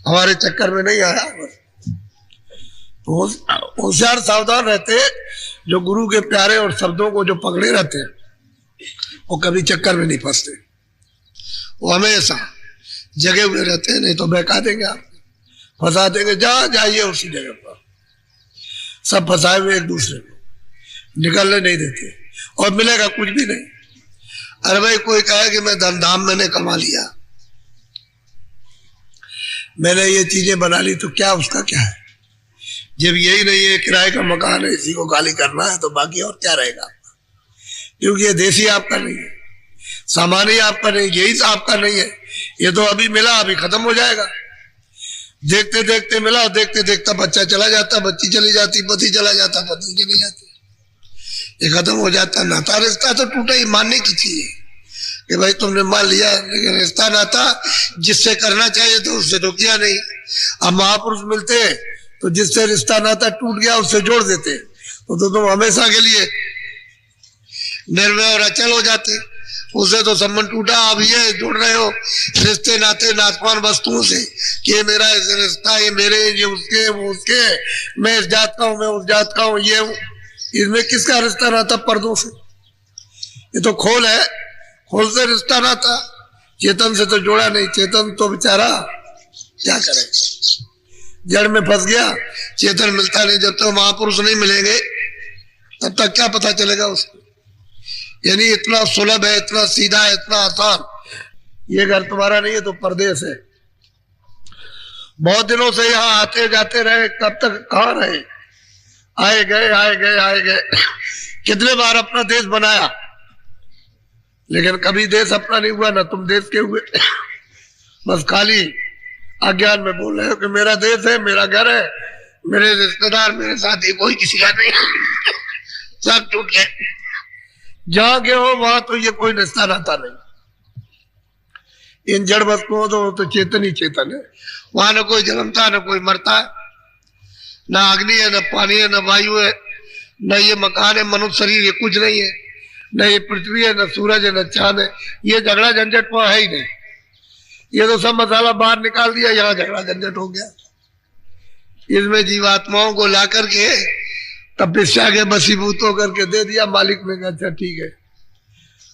हमारे चक्कर में नहीं आया। तो होशियार सावधान रहते, जो गुरु के प्यारे और शब्दों को जो पकड़े रहते हैं, वो कभी चक्कर में नहीं फंसते, वो हमेशा जगे हुए रहते हैं। नहीं तो बहका देंगे, आप फंसा देंगे, जहां जाइए उसी जगह पर सब फंसाए हुए एक दूसरे को, निकलने नहीं देते, और मिलेगा कुछ भी नहीं। अरे भाई कोई कहे कि मैं धमधाम मैंने कमा लिया, मैंने ये चीजें बना ली, तो क्या उसका क्या है? जब यही नहीं है, किराए का मकान है, इसी को गाली करना है, तो बाकी और क्या रहेगा आपका? क्योंकि ये देसी आपका नहीं है, सामान्य आपका नहीं, यही आपका नहीं है। ये तो अभी मिला, अभी खत्म हो जाएगा। देखते देखते मिला, देखते देखते बच्चा चला जाता, बच्ची चली जाती, पति चला जाता, पत्नी चली जाती, ये खत्म हो जाता। नाता रिश्ता तो टूटा ही, मानने की चीज है कि भाई तुमने मान लिया, लेकिन रिश्ता नाता जिससे करना चाहिए तो उससे तो किया नहीं। अब महापुरुष मिलते तो जिससे रिश्ता नाता टूट गया उससे जोड़ देते, तो तुम हमेशा के लिए निर्भय और अचल हो जाते। उससे तो संबंध टूटा, अब ये जोड़ रहे हो रिश्ते नाते नासमान वस्तुओं से कि ये मेरा रिश्ता, ये मेरे, ये उसके, वो उसके, मैं इस जात का हूं, मैं उस जात का हूं, ये इसमें किसका रिश्ता नाता? पर्दों से। ये तो खोल है, खोल से रिश्ता नाता, चेतन से तो जोड़ा नहीं। चेतन तो बेचारा क्या करे, जड़ में फंस गया, चेतन मिलता नहीं। जब तक महापुरुष नहीं मिलेंगे तब तक क्या पता चलेगा उसको। यानी इतना सुलभ है, इतना सीधा है, इतना आसान। ये घर तुम्हारा नहीं है तो परदेश है। बहुत दिनों से यहाँ आते जाते रहे, कब तक कहाँ रहे? आए गए आए गए आए गए, कितने बार अपना देश बनाया, लेकिन कभी देश अपना नहीं हुआ, ना तुम देश के हुए। बस खाली अज्ञान में बोल रहे हो कि मेरा देश है, मेरा घर है, मेरे रिश्तेदार, मेरे साथी, कोई किसी का नहीं। सब टूट गए। जहां गए हो वहां तो ये कोई रिश्ता नाता नहीं। इन जड़ वस्तुओं तो चेतन ही चेतन है। वहां न कोई जन्मता है, न कोई मरता है, न अग्नि है, न पानी है, न वायु है, न ये मकान है, मनुष्य शरीर, ये कुछ नहीं है। न ये पृथ्वी है, न सूरज है, न चांद है। ये झगड़ा झंझट वहां है ही नहीं। ये तो सब मसाला बाहर निकाल दिया, यहाँ झगड़ा झंझट हो गया। इसमें जीवात्माओं को ला करके तपस्या के बसीभूत होकर के दे दिया मालिक ने। अच्छा ठीक है,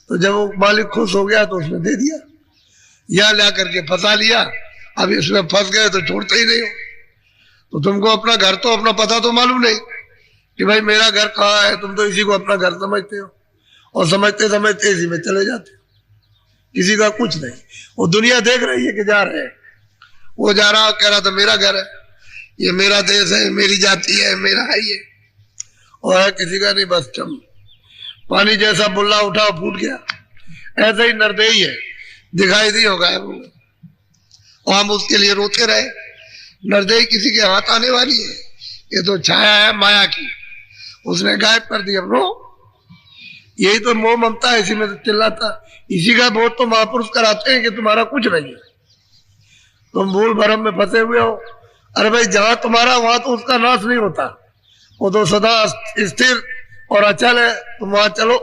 तो जब वो मालिक खुश हो गया तो उसने दे दिया, यहाँ ला करके फंसा लिया। अब इसमें फंस गए तो छोड़ते ही नहीं हो। तो तुमको अपना घर तो, अपना पता तो मालूम नहीं कि भाई मेरा घर कहाँ है। तुम तो इसी को अपना घर समझते हो, और समझते समझते इसी में चले जाते हो, किसी का कुछ नहीं। वो दुनिया देख रही है कि जा रहे हैं, वो जा रहा कह रहा था मेरा घर है, ये मेरा देश है, मेरी जाति है, मेरा है ये, और है किसी का नहीं। बस चम पानी जैसा बुल्ला उठा फूट गया, ऐसे ही नरदेही है, दिखाई दी होगा और हम उसके लिए रोते रहे। नरदेही किसी के हाथ आने वाली है, ये तो छाया है माया की, उसने गायब कर दिया। रो, यही तो मोह ममता है, इसी में तो चिल्लाता। इसी का बोध तो महापुरुष कराते हैं कि तुम्हारा कुछ नहीं है, तुम भूल भरम में फंसे हुए हो। अरे भाई जहां तुम्हारा वहां तो उसका नाश नहीं होता, वो तो सदा स्थिर और अचल है। तुम वहां चलो,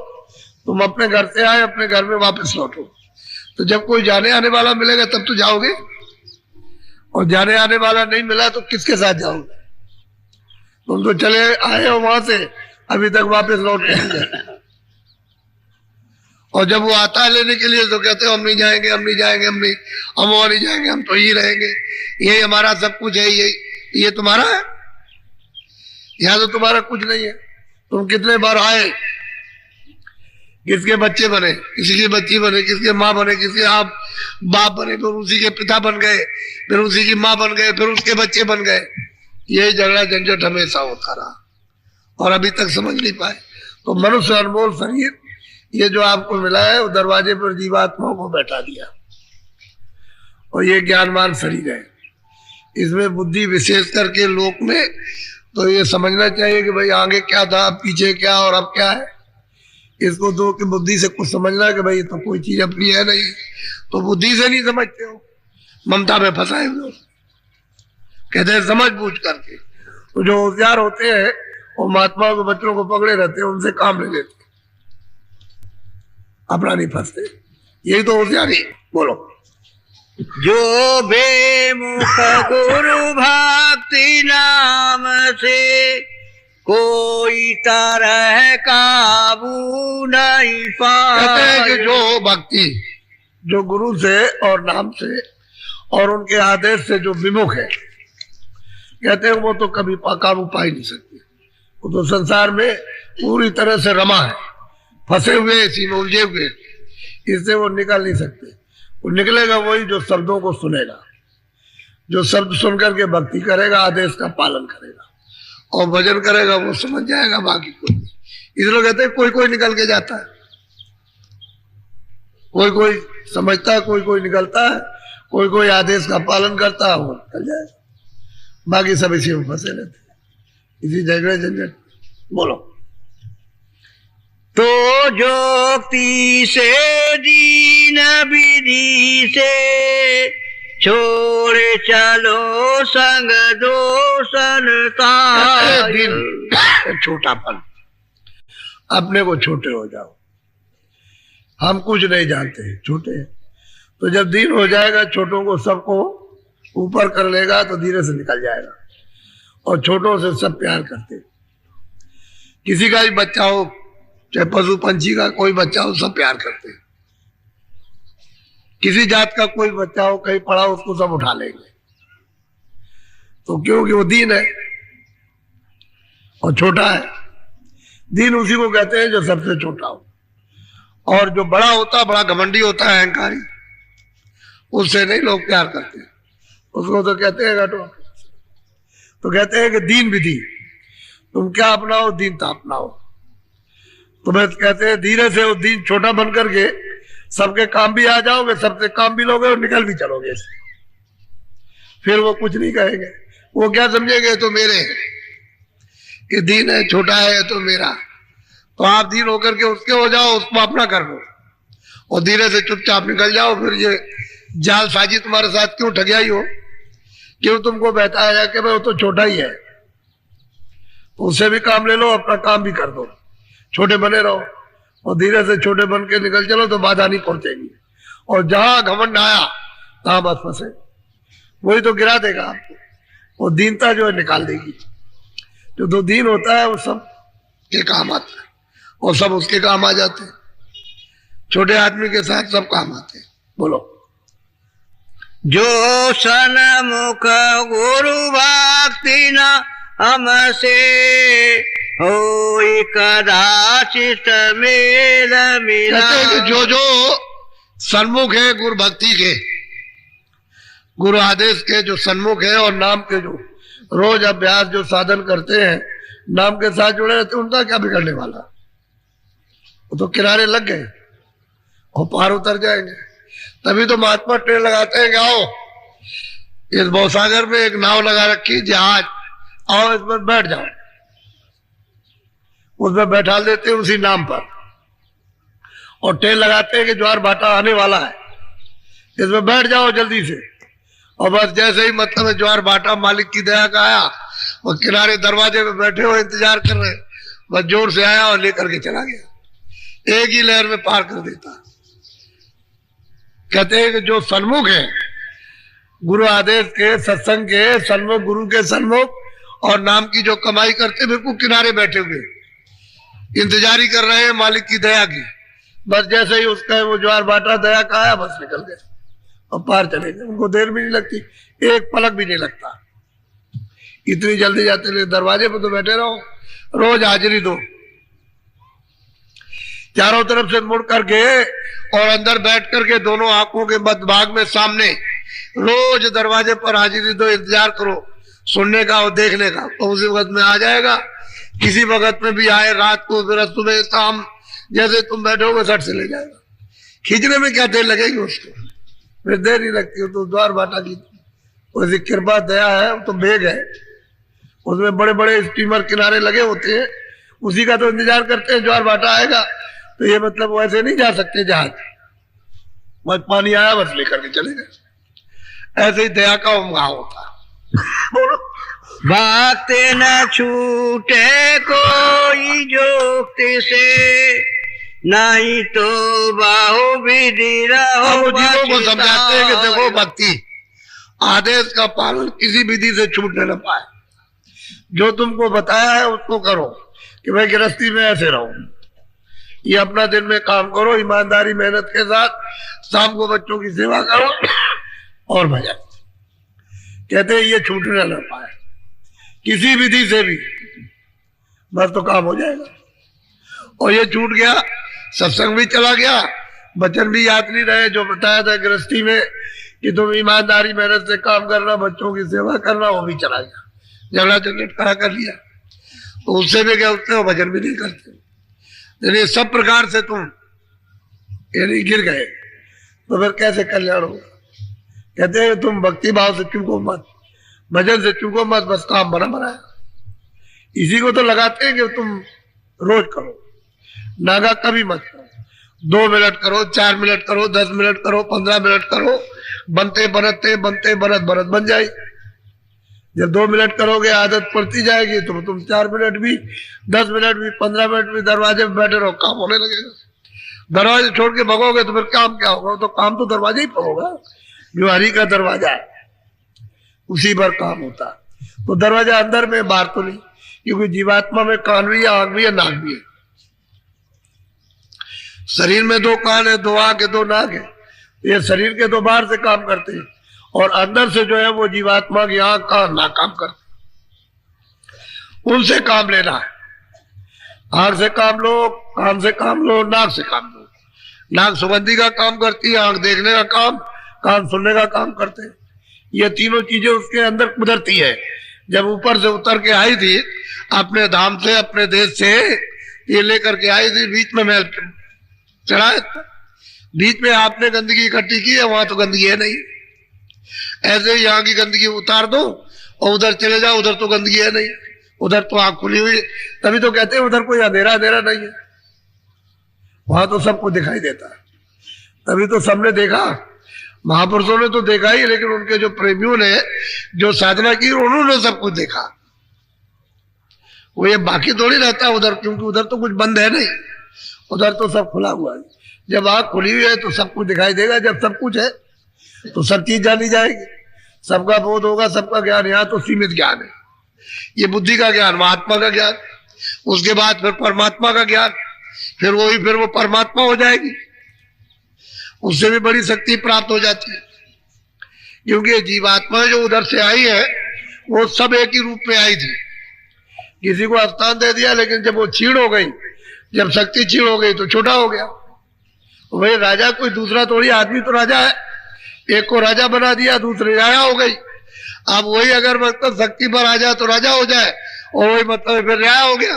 तुम अपने घर से आए, अपने घर में वापस लौटो। तो जब कोई जाने आने वाला मिलेगा तब तो जाओगे, और जाने आने वाला नहीं मिला तो किसके साथ जाओगे? तुम तो चले आए हो वहां से, अभी तक वापस लौट के। और जब वो आता है लेने के लिए तो कहते हो हम नहीं जाएंगे, हम नहीं जाएंगे, हम नहीं, हम वहां नहीं जाएंगे, हम तो यही रहेंगे, ये हमारा सब कुछ है, ये तुम्हारा है। यहाँ तो तुम्हारा कुछ नहीं है। तुम कितने बार आए, किसके बच्चे बने, किसी की बच्ची बने, किसके माँ बने, किसके आप बाप बने, फिर उसी के पिता बन गए, फिर उसी की माँ बन गए, फिर उसके बच्चे बन गए। यही झगड़ा झंझट हमेशा होता रहा और अभी तक समझ नहीं पाए। तो मनुष्य अनमोल शरीर ये जो आपको मिला है वो दरवाजे पर जीवात्माओं को बैठा दिया, और ये ज्ञानवान शरीर है। इसमें बुद्धि विशेष करके लोक में तो ये समझना चाहिए कि भाई आगे क्या था, पीछे क्या और अब क्या है। इसको तो कि बुद्धि से कुछ समझना है कि भाई तो कोई चीज अपनी है नहीं, तो बुद्धि से नहीं समझते हो, ममता में फंसाए हुए हो। कहते हैं समझ बूझ करके। तो जो होशियार होते हैं वो महात्माओं के बच्चों को पकड़े रहते हैं, उनसे काम ले लेते, अपना नहीं फंसते। यही तो होशियारी। बोलो। जो बेमुख गुरु भक्ति नाम से कोई तरह काबू नहीं कहते हैं कि पाए। जो भक्ति जो गुरु से और नाम से और उनके आदेश से जो विमुख है, कहते हैं वो तो कभी काबू पा ही नहीं सकते। वो तो संसार में पूरी तरह से रमा है, फंसे हुए, इसी में उलझे हुए, इससे वो निकल नहीं सकते। वो निकलेगा वही जो शब्दों को सुनेगा, जो शब्द सुन करके भक्ति करेगा, आदेश का पालन करेगा और भजन करेगा, वो समझ जाएगा, बाकी कोई नहीं। इसलिए कहते हैं कोई कोई निकल के जाता है, कोई कोई समझता है, कोई कोई निकलता है, कोई कोई आदेश का पालन करता है, वो निकल जाएगा, बाकी सब इसी में फंसे रहते हैं, इसी झगड़े झंझट। बोलो। तो जोक्ति से दीन विधि से छोड़ चलो संग दोषन दिन छोटापन, अपने को छोटे हो जाओ, हम कुछ नहीं जानते, छोटे हैं। तो जब दिन हो जाएगा, छोटों को सबको ऊपर कर लेगा तो धीरे से निकल जाएगा। और छोटों से सब प्यार करते, किसी का भी बच्चा हो, चाहे पशु पंछी का कोई बच्चा हो, सब प्यार करते हैं। किसी जात का कोई बच्चा हो, कहीं पड़ा हो, उसको सब उठा लेंगे। तो क्योंकि वो दीन है और छोटा है। दीन उसी को कहते हैं जो सबसे छोटा हो। और जो बड़ा होता है, बड़ा घमंडी होता है, अहंकारी, उससे नहीं लोग प्यार करते, उसको तो कहते हैं घटो। तो कहते हैं कि दीन विधि, तुम क्या अपनाओ, दीनता अपनाओ। तुम्हें कहते हैं धीरे से वो दीन छोटा बन करके सबके काम भी आ जाओगे, सबसे काम भी लोगे और निकल भी चलोगे। फिर वो कुछ नहीं कहेंगे, वो क्या समझेंगे, तो मेरे हैं, ये दीन है, छोटा है तो मेरा। तो आप दीन होकर के उसके हो जाओ, उसको अपना कर लो और धीरे से चुपचाप निकल जाओ। फिर ये जालसाजी तुम्हारे साथ क्यों ठगियाई हो, क्यों तुमको बताया कि भाई वो तो छोटा ही है, तो उससे भी काम ले लो, अपना काम भी कर दो, छोटे बने रहो और धीरे से छोटे बन के निकल चलो, तो बाधा नहीं पहुंचेगी। और जहां घमंड आया तहां बस फंसे, वही तो गिरा देगा आपको। वो दीनता जो है निकाल देगी। जो दो दीन होता है वो सब के काम आता है और सब उसके काम आ जाते हैं। छोटे आदमी के साथ सब काम आते हैं। बोलो। जो सन्मुख गुरु भक्ति न हमसे हो कदाचित मेल मिला। कहते हैं कि जो जो सन्मुख है गुरु भक्ति के, गुरु आदेश के जो सन्मुख है और नाम के जो रोज अभ्यास जो साधन करते हैं, नाम के साथ जुड़े रहते हैं, उनका क्या बिगड़ने वाला। वो तो किनारे लग गए और पार उतर जाएंगे। तभी तो महात्मा ट्रेन लगाते हैं कि आओ इस भवसागर में एक नाव लगा रखी, जहाज, आओ इस पर बैठ जाओ। उसमें बैठा देते हैं उसी नाम पर और ट्रेन लगाते हैं कि ज्वार भाटा आने वाला है, इसमें बैठ जाओ जल्दी से। और बस जैसे ही मतलब है ज्वार भाटा मालिक की दया का आया, वो किनारे दरवाजे पे बैठे हो इंतजार कर रहे, बस जोर से आया और लेकर के चला गया, एक ही लहर में पार कर देता। कहते हैं कि जो सन्मुख है गुरु आदेश के, सत्संग के सन्मुख, गुरु के सन्मुख और नाम की जो कमाई करते, बिल्कुल किनारे बैठे हुए इंतजारी कर रहे हैं मालिक की दया की। बस जैसे ही उसका वो ज्वार बाटा दया का आया, बस निकल गए और पार चले गए। उनको देर भी नहीं लगती, एक पलक भी नहीं लगता, इतनी जल्दी जाते रहे। दरवाजे पर तो बैठे रहो, रोज हाजिरी दो, चारों तरफ से मुड़ करके और अंदर बैठ करके दोनों आंखों के मध्य भाग में सामने रोज दरवाजे पर हाजिरी दो, इंतजार करो सुनने का और देखने का। तो उसी वक्त में आ जाएगा, किसी वक्त में भी आए, रात को, सुबह, शाम, जैसे तुम बैठोगे सट से ले जाएगा। खींचने में क्या देर लगेगी उसको, फिर देर नहीं लगती। हो तो द्वार बाटा की वैसी कृपा दया है, तो बेग है, उसमें बड़े बड़े स्टीमर किनारे लगे होते हैं, उसी का तो इंतजार करते हैं ज्वार भाटा आएगा। तो ये मतलब वैसे नहीं जा सकते जहाज, बस पानी आया बस लेकर के चले गए। ऐसे ही दया का उमगाव होता है। भक्त न छूटे कोई जोक्ति से, नहीं तो बाहु विधि रहो। वो जीवों को समझाते हैं कि देखो भक्ति आदेश का पालन किसी विधि से छूटने न पाए। जो तुमको बताया है उसको करो कि भाई गृहस्थी में ऐसे रहो, ये अपना दिन में काम करो ईमानदारी मेहनत के साथ, शाम को बच्चों की सेवा करो और भजन। कहते हैं ये छूटने न पाए किसी विधि से भी, बस तो काम हो जाएगा। और ये छूट गया, सत्संग भी चला गया, वचन भी याद नहीं रहे जो बताया था गृहस्थी में कि तुम ईमानदारी मेहनत से काम करना, बच्चों की सेवा करना, वो भी चला गया। झगड़ा झंझट खड़ा कर लिया तो उससे भी क्या उठते हो, भजन भी नहीं करते। यानी सब प्रकार से तुम यानी गिर गए तो फिर कैसे कल्याण होगा। कहते हैं तुम भक्ति भाव से चूको मत, भजन से चूको मत, बस काम बना बनाया। इसी को तो लगाते हैं कि तुम रोज करो, नागा कभी मत करो। 2 मिनट करो, 4 मिनट करो, 10 मिनट करो, 15 मिनट करो, बनते बनत बन जाए। जब 2 मिनट करोगे आदत पड़ती जाएगी तो तुम 4 मिनट भी, 10 मिनट भी, 15 मिनट भी दरवाजे में बैठे रहो, काम होने लगेगा। दरवाजे छोड़ के भगोगे तो फिर काम क्या होगा, तो काम तो दरवाजे ही पर होगा। जो हरि का दरवाजा है उसी पर काम होता है। तो दरवाजा अंदर में, बाहर तो नहीं, क्योंकि जीवात्मा में कान भी है, आंख भी है, नाक भी है। शरीर में 2 कान है, 2 आंख है, 2 नाक है। ये शरीर के तो बाहर से काम करते हैं और अंदर से जो है वो जीवात्मा की आंख कान नाक काम करते, उनसे काम लेना है। आंख से काम लो, कान से काम लो, नाक से काम लो। नाक सुगंधी का काम करती है, आंख देखने का काम, कान सुनने का काम करते हैं। ये तीनों चीजें उसके अंदर कुदरती है। जब ऊपर से उतर के आई थी अपने धाम से, अपने देश से, ये लेकर के आई थी, बीच में मैल चढ़ाया था, बीच में आपने गंदगी इकट्ठी की है, वहां तो गंदगी है नहीं। ऐसे ही यहाँ की गंदगी उतार दो और उधर चले जाओ, उधर तो गंदगी है नहीं, उधर तो आंख खुली हुई। तभी तो कहते हैं उधर कोई अंधेरा अंधेरा नहीं है, वहां तो सबको दिखाई देता है। तभी तो सबने देखा, महापुरुषों ने तो देखा ही, लेकिन उनके जो प्रेमियों ने जो साधना की उन्होंने सब कुछ देखा। वो ये बाकी थोड़ी रहता है उधर, क्योंकि उधर तो कुछ बंद है नहीं, उधर तो सब खुला हुआ है। जब आंख खुली हुई है तो सब कुछ दिखाई देगा। जब सब कुछ है तो सब चीज जानी जाएगी, सबका बोध होगा, सबका ज्ञान। यहाँ तो सीमित ज्ञान है, ये बुद्धि का ज्ञान, महात्मा का ज्ञान, उसके बाद फिर परमात्मा का ज्ञान, फिर वो परमात्मा हो जाएगी, उससे भी बड़ी शक्ति प्राप्त हो जाती है। क्योंकि जीवात्मा जो उधर से आई है वो सब एक ही रूप में आई थी। किसी को स्थान दे दिया, लेकिन जब वो छीण हो गई, जब शक्ति छीण हो गई तो छोटा हो गया। वही राजा कोई दूसरा थोड़ी, आदमी तो राजा है, एक को राजा बना दिया, दूसरी राजा हो गई। अब वही अगर मतलब शक्ति पर आ जाए तो राजा हो जाए, और वही मतलब फिर राजा हो गया।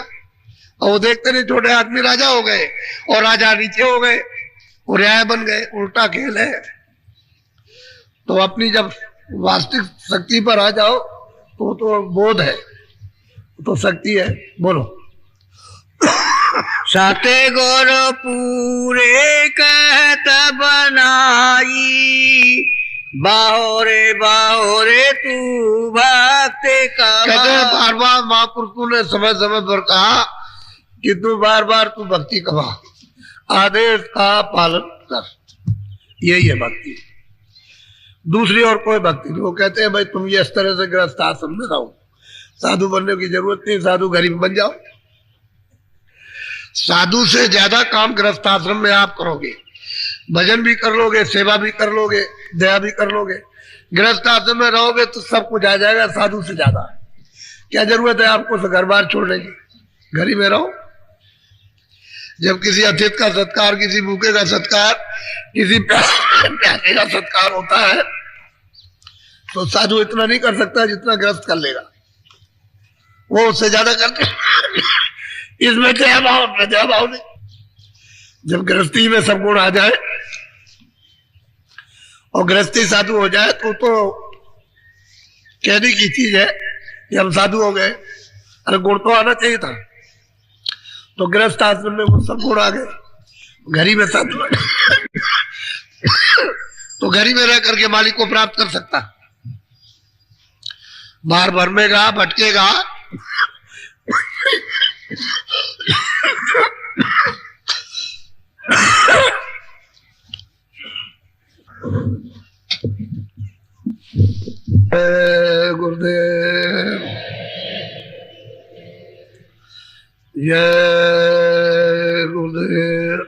और वो देखते नहीं, छोटे आदमी राजा हो गए और राजा नीचे हो गए, वो राजा बन गए। उल्टा खेल है। तो अपनी जब वास्तविक शक्ति पर आ जाओ तो बोध है, तो शक्ति है। बोलो। सते गुर पूरे कहत बनाई, बाहोरे तू भक्त का। कहते हैं बार बार महापुरुषों ने समय समय पर कहा कि तू बार बार तू भक्ति कमा, आदेश का पालन कर। यही है भक्ति, दूसरी और कोई भक्ति नहीं। वो कहते हैं भाई तुम ये इस तरह से गृहस्थ आश्रम में रहो, साधु बनने की जरूरत नहीं, साधु गरीब बन जाओ। साधु से ज्यादा काम गृहस्थ आश्रम में आप करोगे, भजन भी कर लोगे, सेवा भी कर लोगे, दया भी कर लोगे। गृहस्थ आश्रम में रहोगे तो सब कुछ आ जाएगा, साधु से ज्यादा। क्या जरूरत है आपको घर बार छोड़ने की, घर ही में रहो। जब किसी अतिथि का सत्कार, किसी भूखे का सत्कार, किसी प्यासे का सत्कार होता है तो साधु इतना नहीं कर सकता जितना गृहस्थ कर लेगा, वो उससे ज्यादा करते। इसमें दया भाव नहीं। जब गृहस्थी में सब गुण आ जाए और गृहस्थी साधु हो जाए तो कहने की चीज है कि हम साधु हो गए। अरे गुण तो आना चाहिए था। तो गृहस्थ आश्रम में वो सब गुण आ गए, घर ही में साधु तो घर ही में रह करके मालिक को प्राप्त कर सकता। बाहर भरमेगा, भटकेगा, गुरुदेव जय गुरुदेव।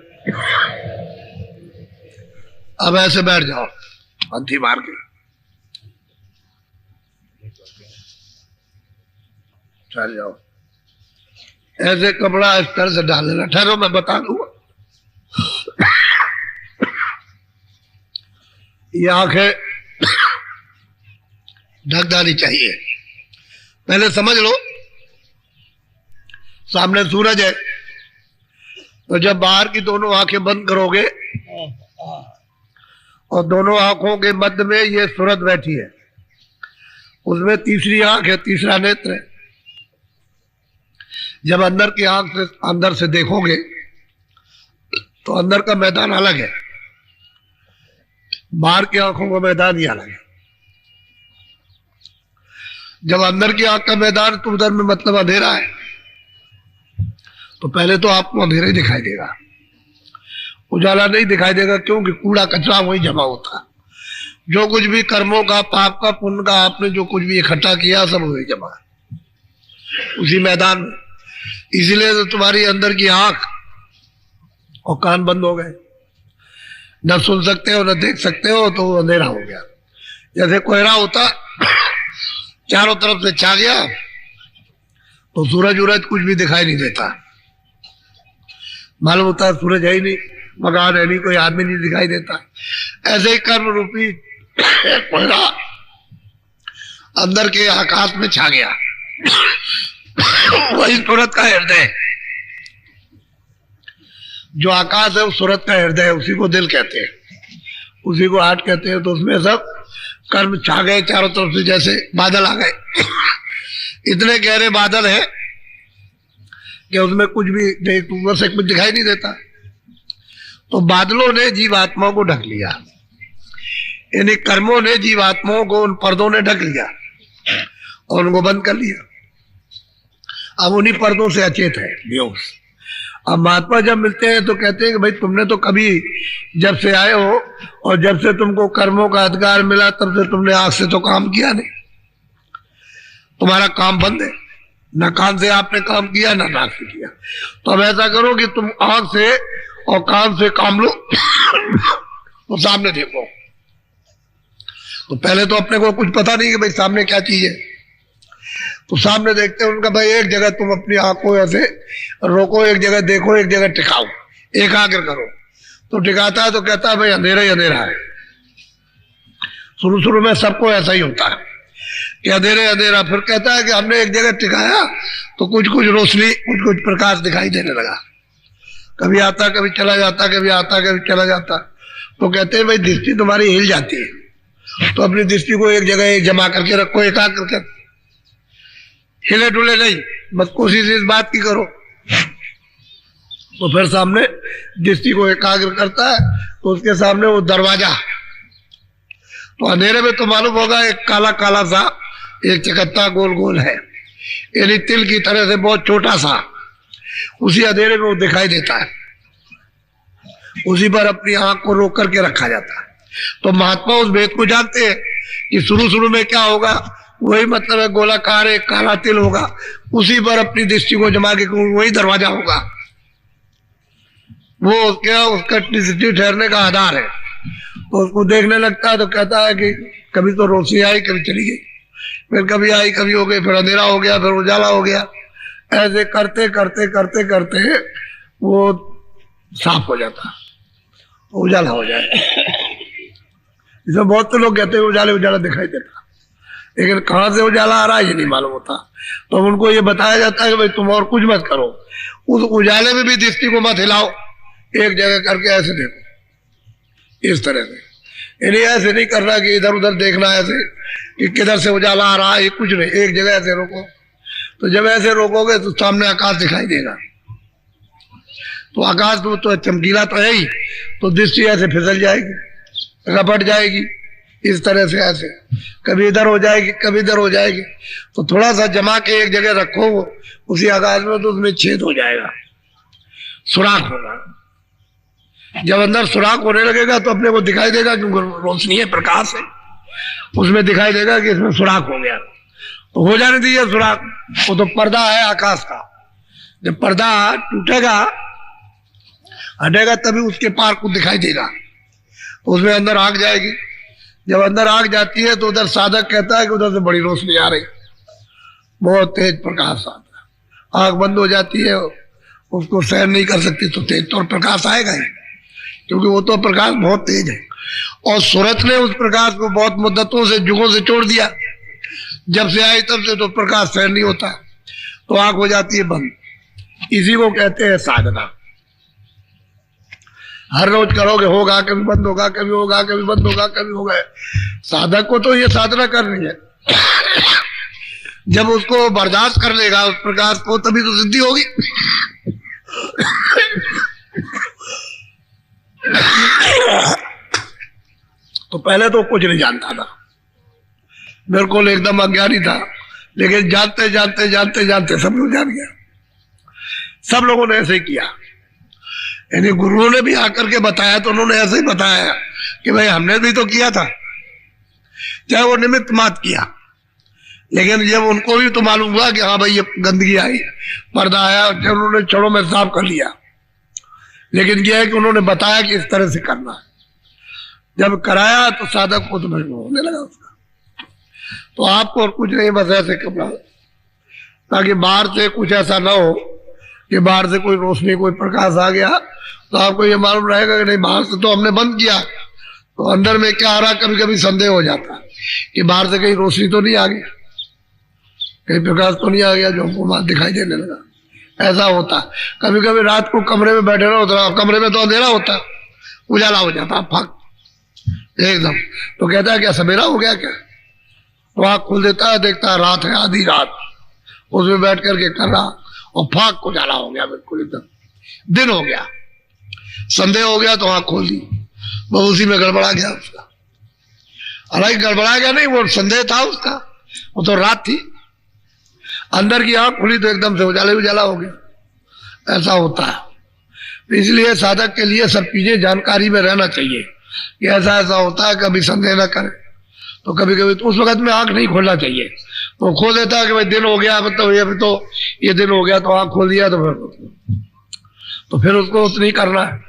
अब ऐसे बैठ जाओ पंथी मार के, चल जाओ। ऐसे कपड़ा इस तरह से डाल लेना। ठहरो मैं बता दूंगा। ये आंखें ढक जानी चाहिए। पहले समझ लो सामने सूरज है, तो जब बाहर की दोनों आंखें बंद करोगे और दोनों आंखों के मध्य में ये सूरज बैठी है, उसमें तीसरी आंख है, तीसरा नेत्र है। जब अंदर की आंख से अंदर से देखोगे तो अंदर का मैदान अलग है, बाहर की आंखों का मैदान ही अलग है। जब अंदर की आंख का मैदान तो उधर में मतलब अंधेरा है, तो पहले तो आपको अंधेरा ही दिखाई देगा, उजाला नहीं दिखाई देगा, क्योंकि कूड़ा कचरा वही जमा होता। जो कुछ भी कर्मों का, पाप का, पुण्य का आपने जो कुछ भी इकट्ठा किया सब वही जमा उसी मैदान में। इसीलिए तो तुम्हारी अंदर की आंख और कान बंद हो गए, न सुन सकते हो न देख सकते हो, तो अंधेरा हो गया। जैसे कोहरा होता चारों तरफ से छा गया तो सूरज उरज कुछ भी दिखाई नहीं देता, मालूम होता है सूरज है ही नहीं, मकान है नहीं, कोई आदमी नहीं दिखाई देता। ऐसे ही कर्म रूपी कोहरा अंदर के आकाश में छा गया, वही सूरज का हृदय। जो आकाश है वो सूरज का हृदय है, उसी को दिल कहते हैं, उसी को हार्ट कहते हैं। तो उसमें सब कर्म छा गए चारों तरफ से, जैसे बादल आ गए। इतने गहरे बादल है कि उसमें कुछ भी नहीं, ऊपर से कुछ दिखाई नहीं देता। तो बादलों ने जीवात्माओं को ढक लिया, यानी कर्मों ने जीवात्माओं को उन पर्दों ने ढक लिया और उनको बंद कर लिया। अब उन्हीं पर्दों से अचेत है बेहोश। अब महात्मा जब मिलते हैं तो कहते हैं कि भाई तुमने तो कभी जब से आए हो और जब से तुमको कर्मों का अधिकार मिला तब से तुमने आंख से तो काम किया नहीं, तुम्हारा काम बंद है। न कान से आपने काम किया न नाक से किया। तो अब ऐसा करो कि तुम आंख से और कान से काम लो तो सामने देखो। तो पहले तो अपने को कुछ पता नहीं कि भाई सामने क्या चीज है, तो सामने देखते हैं उनका भाई एक जगह तुम अपनी आंख को ऐसे रोको, एक जगह देखो, एक जगह टिकाओ, एकाग्र करो। तो टिकाता है तो कहता है भाई अंधेरा ही अंधेरा है। शुरू शुरू में सबको ऐसा ही होता है कि अंधेरे अंधेरा। फिर कहता है कि हमने एक जगह टिकाया तो कुछ कुछ रोशनी, कुछ कुछ प्रकाश दिखाई देने लगा। कभी आता, कभी चला जाता, कभी आता, कभी चला जाता। तो कहते हैं भाई दृष्टि तुम्हारी हिल जाती है, तो अपनी दृष्टि को एक जगह जमा करके रखो, एकाग्र करके, हिले डुले नहीं, बस कोशिश इस बात की करो। तो फिर सामने दृष्टि को एकाग्र करता है तो उसके सामने वो दरवाजा, तो अंधेरे में तो मालूम होगा एक काला काला सा एक चकत्ता गोल गोल है, यानी तिल की तरह से बहुत छोटा सा, उसी अंधेरे में वो दिखाई देता है। उसी पर अपनी आंख को रोक करके रखा जाता है। तो महात्मा उस भेद को जानते हैं कि शुरू शुरू में क्या होगा, वही मतलब है गोलाकार एक काला तिल होगा, उसी पर अपनी दृष्टि को जमा के वही दरवाजा होगा। वो क्या उसका दृष्टि ठहरने का आधार है। तो उसको देखने लगता है तो कहता है कि कभी तो रोशनी आई, कभी चली गई, फिर कभी आई, कभी हो गई, फिर अंधेरा हो गया, फिर उजाला हो गया। ऐसे करते करते करते करते वो साफ हो जाता, उजाला हो जाए। इसमें बहुत से लोग कहते हैं उजाले उजाला दिखाई देता, लेकिन कहां से उजाला आ रहा है ये नहीं मालूम होता। तो उनको ये बताया जाता है कि भाई तुम और कुछ मत करो, उस उजाले में भी दृष्टि को मत हिलाओ, एक जगह करके ऐसे देखो, इस तरह से। यानी ऐसे नहीं करना कि इधर उधर देखना ऐसे कि किधर से उजाला आ रहा है, ये कुछ नहीं, एक जगह ऐसे रोको। तो जब ऐसे रोकोगे तो सामने आकाश दिखाई देगा। तो आकाश तो चमकीला तो है ही, तो दृष्टि ऐसे फिसल जाएगी, रपट जाएगी, इस तरह से ऐसे कभी इधर हो जाएगी कभी इधर हो जाएगी। तो थोड़ा सा जमा के एक जगह रखो उसी आकाश में, तो उसमें छेद हो जाएगा, सुराख होगा। जब अंदर सुराख होने लगेगा तो अपने को दिखाई देगा, क्योंकि रोशनी है, प्रकाश है, उसमें दिखाई देगा कि इसमें सुराख हो गया। तो हो जाने दीजिए सुराख, वो तो पर्दा है आकाश का। जब पर्दा टूटेगा हटेगा तभी उसके पार को दिखाई देगा, तो उसमें अंदर आग जाएगी। जब अंदर आग जाती है तो उधर साधक कहता है कि उधर से बड़ी रोशनी आ रही, बहुत तेज प्रकाश आता है। आग बंद हो जाती है, उसको सहन नहीं कर सकती, तो तेज तो प्रकाश आएगा ही, क्योंकि वो तो प्रकाश बहुत तेज है। और सूरत ने उस प्रकाश को बहुत मुद्दतों से, जुगों से छोड़ दिया। जब से आई तब से तो प्रकाश सहन नहीं होता, तो आंख हो जाती है बंद। इसी को कहते हैं साधना। हर रोज करोगे, होगा कभी बंद होगा, कभी होगा कभी बंद होगा, कभी होगा। साधक को तो ये साधना करनी है। जब उसको बर्दाश्त कर लेगा उस प्रकाश को, तभी तो सिद्धि होगी। तो पहले तो कुछ नहीं जानता था, बिल्कुल एकदम अज्ञानी था, लेकिन जानते जानते जानते जानते सब लोग जान गया। सब लोगों ने ऐसे ही किया, यानी गुरुओं ने भी आकर के बताया तो उन्होंने ऐसे ही बताया कि भाई हमने भी तो किया था, चाहे वो निमित्त मात्र किया। लेकिन जब उनको भी तो मालूम हुआ कि हाँ भाई ये गंदगी आई, पर्दा आया, जब उन्होंने क्षणों में साफ कर लिया। लेकिन यह है कि उन्होंने बताया कि इस तरह से करना है। जब कराया तो साधक को तो होने लगा उसका। तो आपको और कुछ नहीं, बस ऐसे करना, ताकि बाहर से कुछ ऐसा ना हो कि बाहर से कोई रोशनी कोई प्रकाश आ गया तो आपको ये मालूम रहेगा कि नहीं, बाहर से तो हमने बंद किया, तो अंदर में क्या आ रहा, कभी कभी संदेह हो जाता है कि बाहर से कहीं रोशनी तो नहीं आ गया, कहीं प्रकाश तो नहीं आ गया जो हमको बाहर दिखाई देने लगा। ऐसा होता। कभी कभी रात को कमरे में बैठे रहो, तो कमरे में तो अंधेरा होता, उजाला हो जाता फक एकदम। तो कहता है क्या सवेरा हो गया क्या? तो आँख खोल देता है, देखता है रात है, आधी रात, उसमें बैठ करके कर रहा और फाक उजाला हो गया, बिल्कुल एकदम दिन हो गया। संदेह हो गया तो आँख खोल दी, वो उसी में गड़बड़ा गया उसका। हालांकि गड़बड़ा गया नहीं, वो संदेह था उसका, वो तो रात थी। अंदर की आँख खुली तो एकदम से उजाला उजाला हो गया। ऐसा होता है। इसलिए साधक के लिए सब चीजें जानकारी में रहना चाहिए कि ऐसा ऐसा होता है, कभी संदेह न करे। तो कभी कभी तो उस वक्त में आंख नहीं खोलना चाहिए, तो खोल देता है कि भाई दिन हो गया, मतलब ये दिन हो गया, तो आंख खोल दिया, तो फिर उसको उतना ही करना है।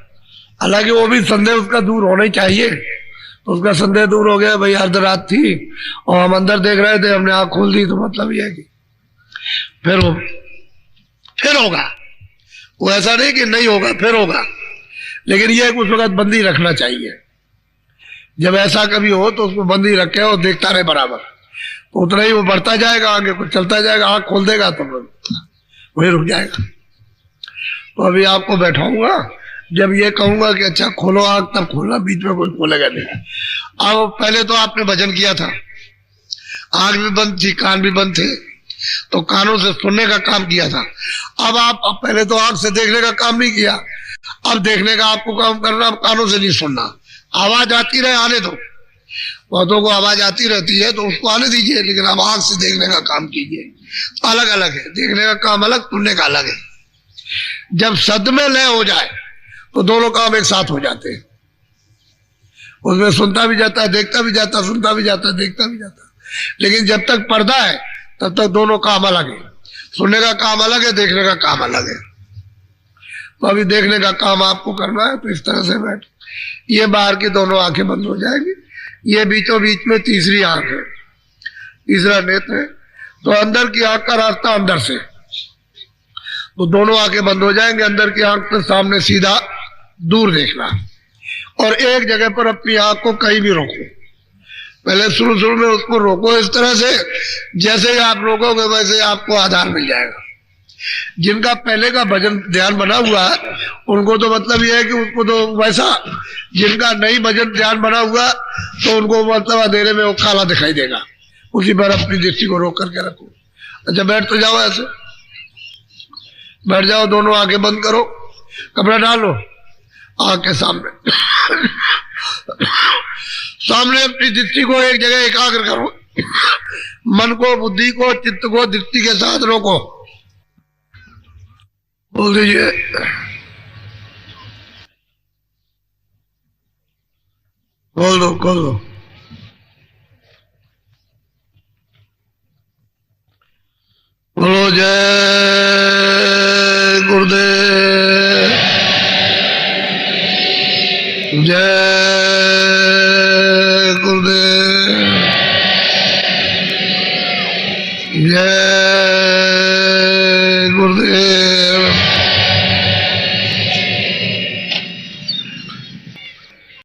हालांकि वो भी संदेह उसका दूर होना ही चाहिए। तो उसका संदेह दूर हो गया, भाई अर्ध रात थी और हम अंदर देख रहे थे, हमने आंख खोल दी, तो मतलब ये है कि फिर होगा। वो ऐसा नहीं कि नहीं होगा, फिर होगा। लेकिन ये उस वक्त बंदी रखना चाहिए। जब ऐसा कभी हो तो उसको बंदी रखे और देखता रहे बराबर, तो उतना ही वो बढ़ता जाएगा, आगे कुछ चलता जाएगा। आंख खोल देगा तो वही रुक जाएगा। तो अभी आपको बैठाऊंगा, जब ये कहूंगा कि अच्छा खोलो आंख, तब खोलना, बीच में कोई खोलेगा नहीं। अब पहले तो आपने भजन किया था, आंख भी बंद थी, कान भी बंद थे, तो कानों से सुनने का काम किया था। अब आप पहले तो आंख से देखने का काम नहीं किया, अब देखने का आपको काम करना, कानों से नहीं सुनना। आवाज आती रहे, आने दो, बहुतों को आवाज आती रहती है तो उसको आने दीजिए, लेकिन अब आंख से देखने का काम कीजिए। अलग अलग है, देखने का काम अलग, सुनने का अलग है। जब शब्द में लय हो जाए तो दोनों काम एक साथ हो जाते हैं। उसमें सुनता भी जाता है, देखता भी जाता, सुनता भी जाता, देखता भी जाता। लेकिन जब तक पर्दा है तब तक दोनों काम अलग है, सुनने का काम अलग है, देखने का काम अलग है। तो अभी देखने का काम आपको करना है, तो इस तरह से बैठ, ये बाहर की दोनों आंखें बंद हो जाएंगी, ये बीचों बीच में तीसरी आंख है, तीसरा नेत्र है। तो अंदर की आंख का रास्ता अंदर से, तो दोनों आंखें बंद हो जाएंगे। अंदर की आंख तो सामने सीधा दूर देखना, और एक जगह पर अपनी आंख को कहीं भी रोको। पहले शुरू में उसको रोको इस तरह से, जैसे ही आप रोकोगे वैसे आपको आधार मिल जाएगा। जिनका पहले का भजन ध्यान बना हुआ है उनको तो मतलब ये है कि उनको तो वैसा जिनका नहीं भजन ध्यान बना हुआ तो उनको मतलब अंधेरे में वो काला दिखाई देगा, उसी पर अपनी दृष्टि को रोक करके रखो। अच्छा बैठ तो जाओ, ऐसे बैठ जाओ, दोनों आंखें बंद करो, कपड़ा डालो, आंख के सामने सामने अपनी दृष्टि को एक जगह एकाग्र करो, मन को, बुद्धि को, चित्त को दृष्टि के साथ रोको। बोल दीजिए खोल दो, खोल दो। बोलो जय गुरुदेव, जय